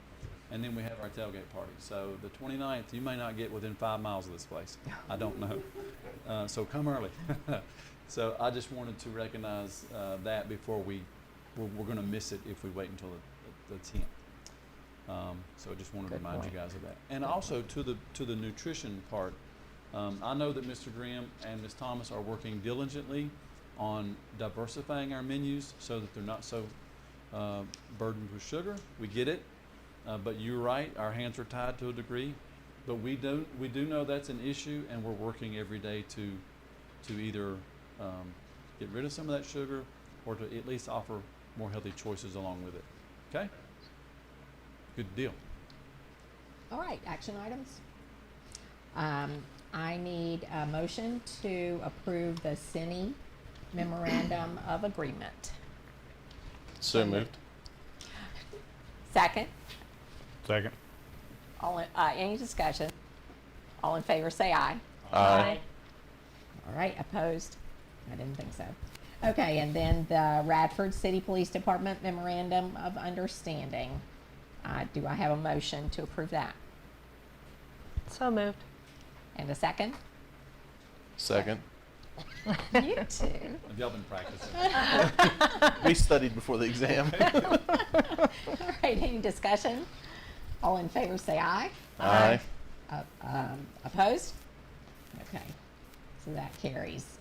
And then we have our tailgate party. So the 29th, you may not get within 5 miles of this place. I don't know. So come early. So I just wanted to recognize that before we're going to miss it if we wait until the 10th. So I just wanted to Good remind you point. guys of that. And also to the nutrition part, I know that Mr. Graham and Ms. Thomas are working diligently on diversifying our menus so that they're not so burdened with sugar. We get it, but you're right, our hands are tied to a degree. But we do know that's an issue, and we're working every day to either get rid of some of that sugar or to at least offer more healthy choices along with it. Okay? Good deal. All right, action items. I need a motion to approve the Cine memorandum of agreement. So moved. Second, Second. any discussion? All in favor, say aye. Aye. All right, opposed? I didn't think so. Okay, and then the Radford City Police Department memorandum of understanding. Do I have a motion to approve that? So moved. And a second? Second. You too. Have y'all been practicing? We studied before the exam. All right, any discussion? All in favor, say aye. Aye. Opposed? Okay, so that carries.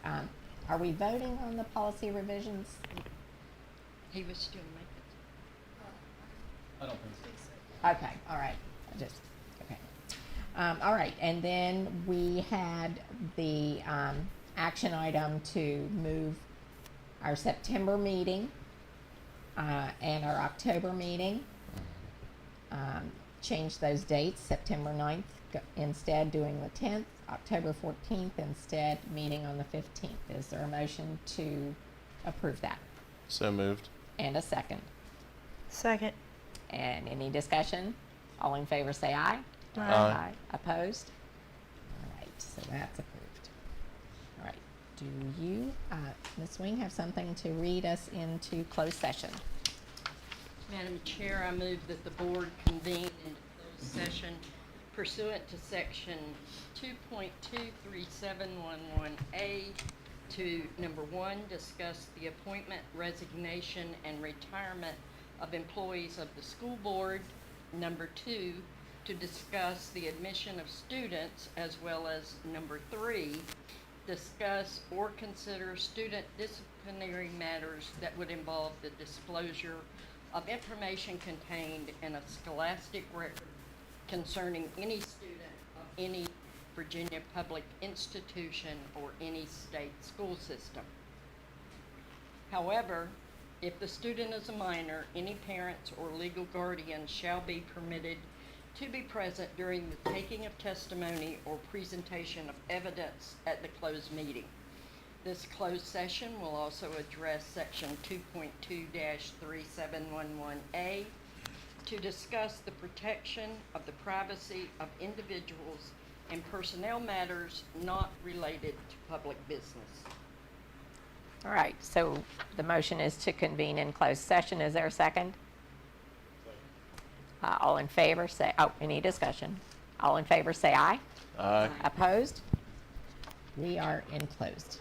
Are we voting on the policy revisions? He was still making. I don't think so. Okay, all right, okay. All right, and then we had the action item to move our September meeting and our October meeting. Change those dates, September 9th instead doing the 10th, October 14th instead meeting on the 15th. Is there a motion to approve that? So moved. And a second. Second. And any discussion? All in favor say aye. Aye. Opposed? All right, so that's approved. All right, do you, Ms. Wing, have something to read us into closed session? Madam Chair, I move that the board convene into closed session pursuant to section 2.23711A to number 1, discuss the appointment, resignation, and retirement of employees of the school board. Number 2, to discuss the admission of students, as well as number 3, discuss or consider student disciplinary matters that would involve the disclosure of information contained in a scholastic record concerning any student of any Virginia public institution or any state school system. However, if the student is a minor, any parents or legal guardian shall be permitted to be present during the taking of testimony or presentation of evidence at the closed meeting. This closed session will also address section 2.2-3711A to discuss the protection of the privacy of individuals and personnel matters not related to public business. All right, so the motion is to convene in closed session. Is there a second? All in favor say, any discussion? All in favor say aye. Aye. Opposed? We are in closed.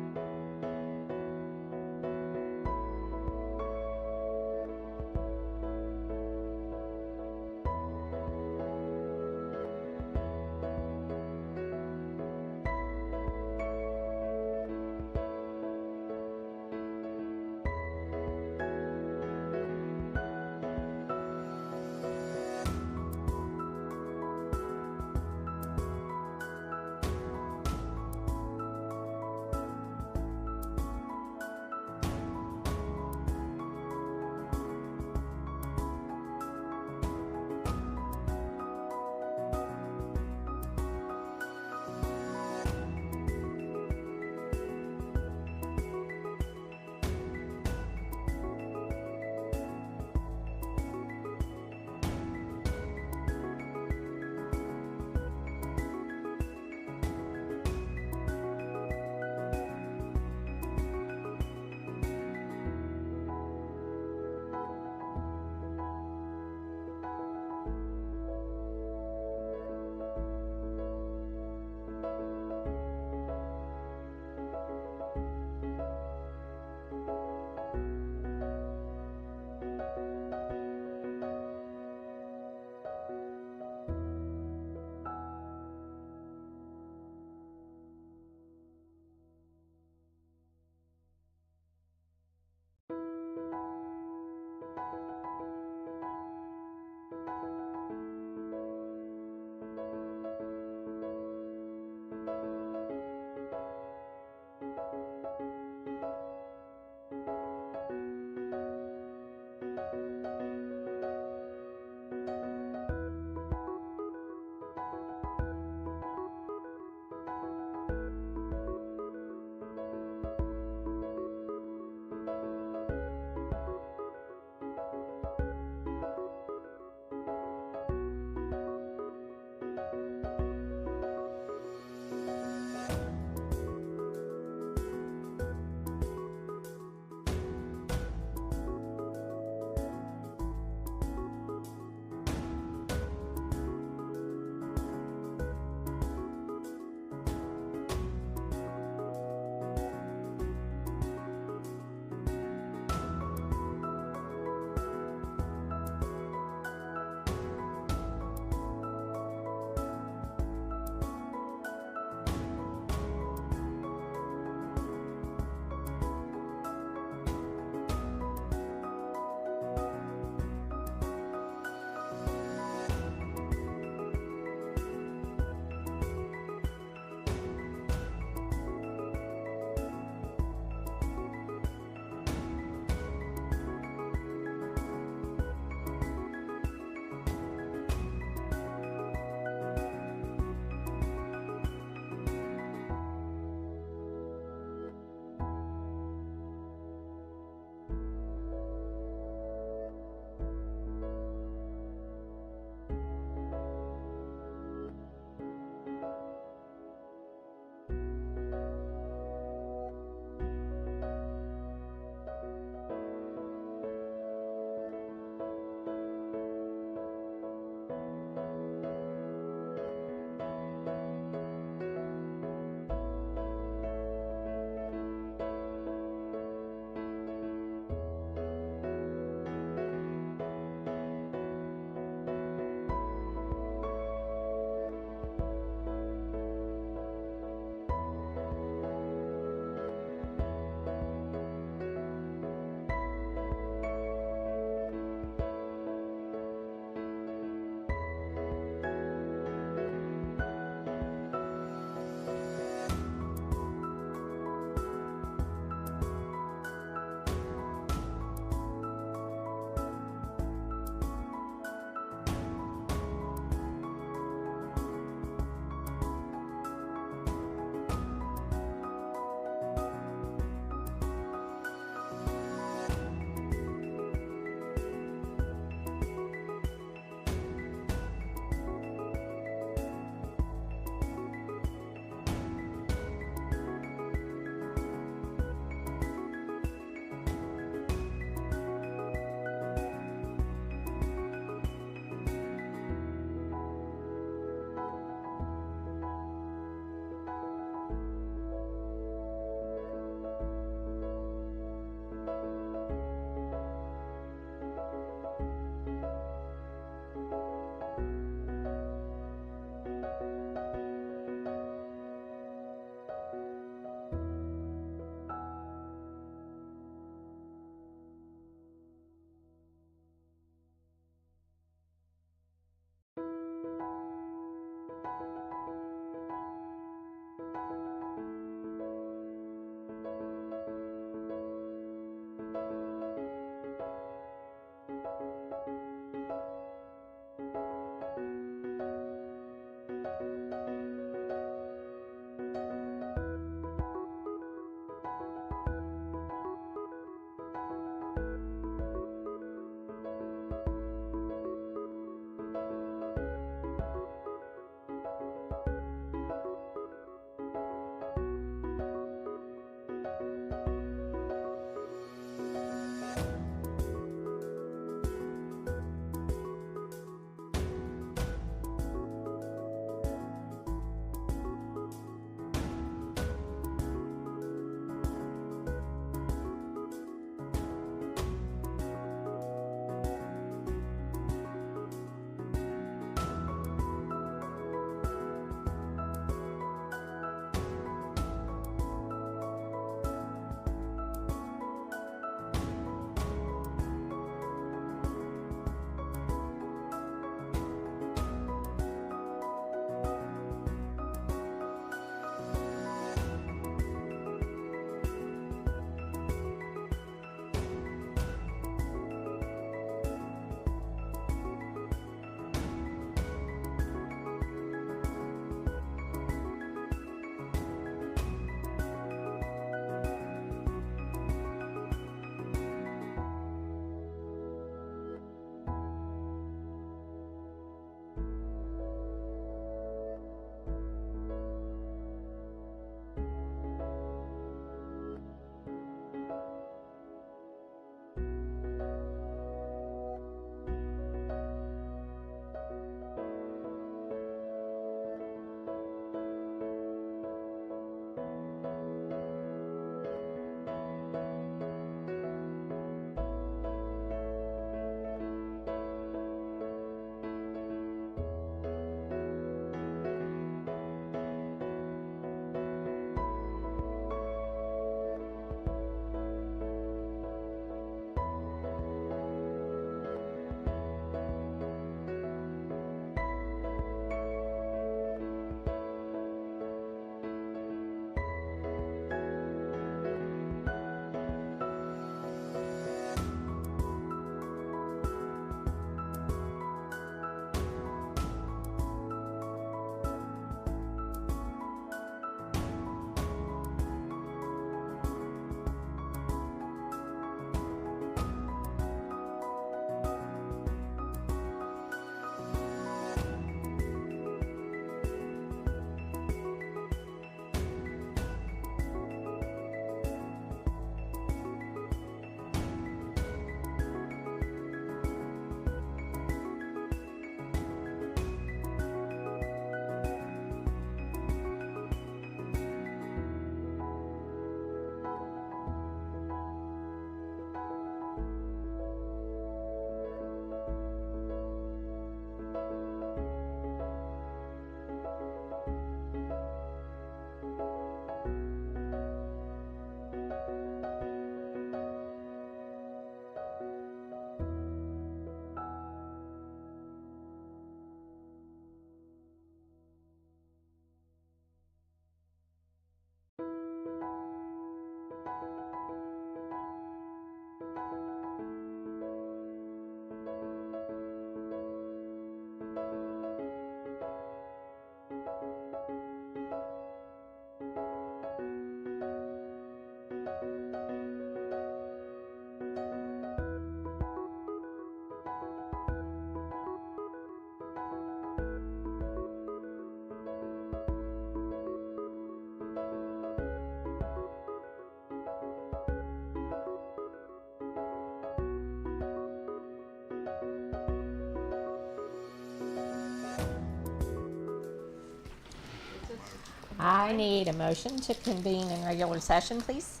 I need a motion to convene in regular session, please,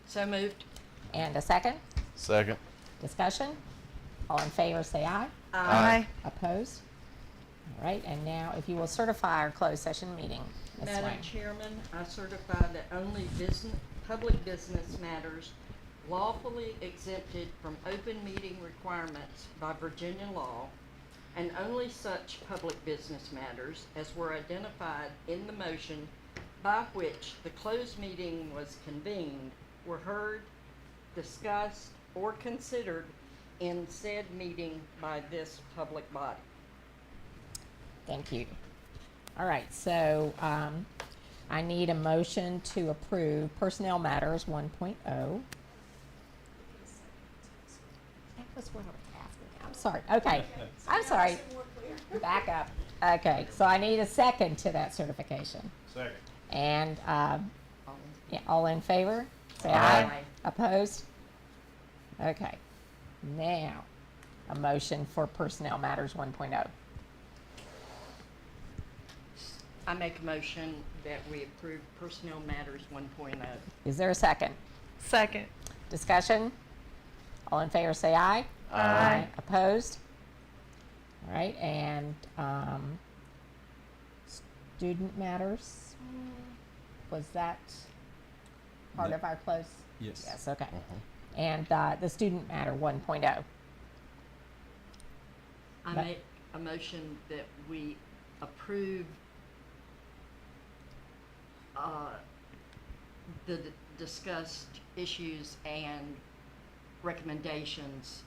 So moved. and a second. Second. Discussion. All in favor, say aye. Aye. Opposed? All right, and now if you will certify our closed session meeting, Ms. Madam Swain. Chairman, I certify that only public business matters lawfully exempted from open meeting requirements by Virginia law, and only such public business matters as were identified in the motion by which the closed meeting was convened, were heard, discussed, or considered in said meeting by this public body. Thank you. All right, so I need a motion to approve Personnel Matters 1.0. That was what I was asking. I'm sorry. Okay, I'm sorry. More clear. Back up. Okay, so I need a second to that certification. Second. And yeah, all in favor? Say Aye. aye. Opposed? Okay. Now, a motion for Personnel Matters 1.0. I make a motion that we approve Personnel Matters 1.0. Is there a second? Second. Discussion? All in favor, say aye. Aye. Opposed? All right, and Student Matters, was that part No. of our close? Yes. Yes, okay. And the Student Matter 1.0. I But- make a motion that we approve the discussed issues and recommendations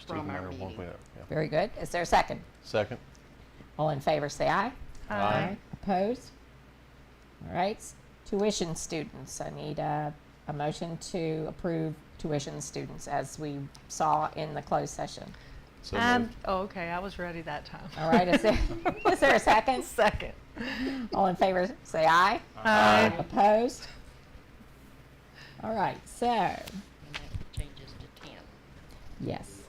from our Student matter meeting. 1.0, yeah. Very good. Is there a second? Second. All in favor, say aye. Aye. Opposed? All right. Tuition students. I need a motion to approve tuition students as we saw in the closed session. So moved. Oh, okay, I was ready that time. All right. Is there a second? Second. All in favor, say aye. Aye. Opposed? All right. So, And that changes to 10, yes.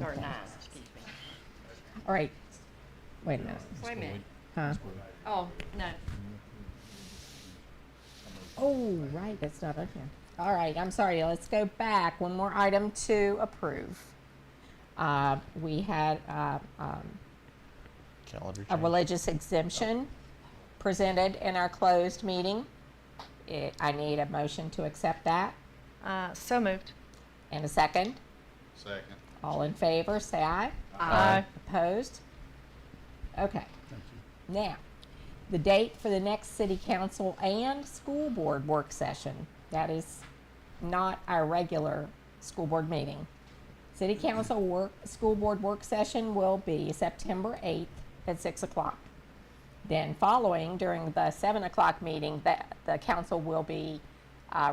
or Okay. 9, excuse me. All right. Wait a minute. Wait a minute. Huh? Oh, no. Oh, right, that's not on here. All right, I'm sorry, let's go back. One more item to approve. We had Calendar a change. religious exemption presented in our closed meeting. I need a motion to accept that. So moved. And a second. Second. All in favor, say aye. Aye. Opposed? Okay. Now, the date for the next city council and school board work session. That is not our regular school board meeting. City council school board work session will be September 8th at 6 o'clock. Then following, during the 7 o'clock meeting, the council will be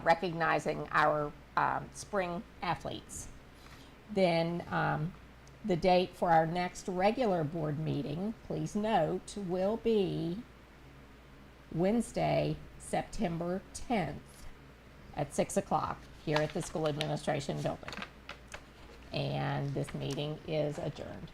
recognizing our spring athletes. Then the date for our next regular board meeting, please note, will be Wednesday, September 10th at 6 o'clock here at the school administration building. And this meeting is adjourned.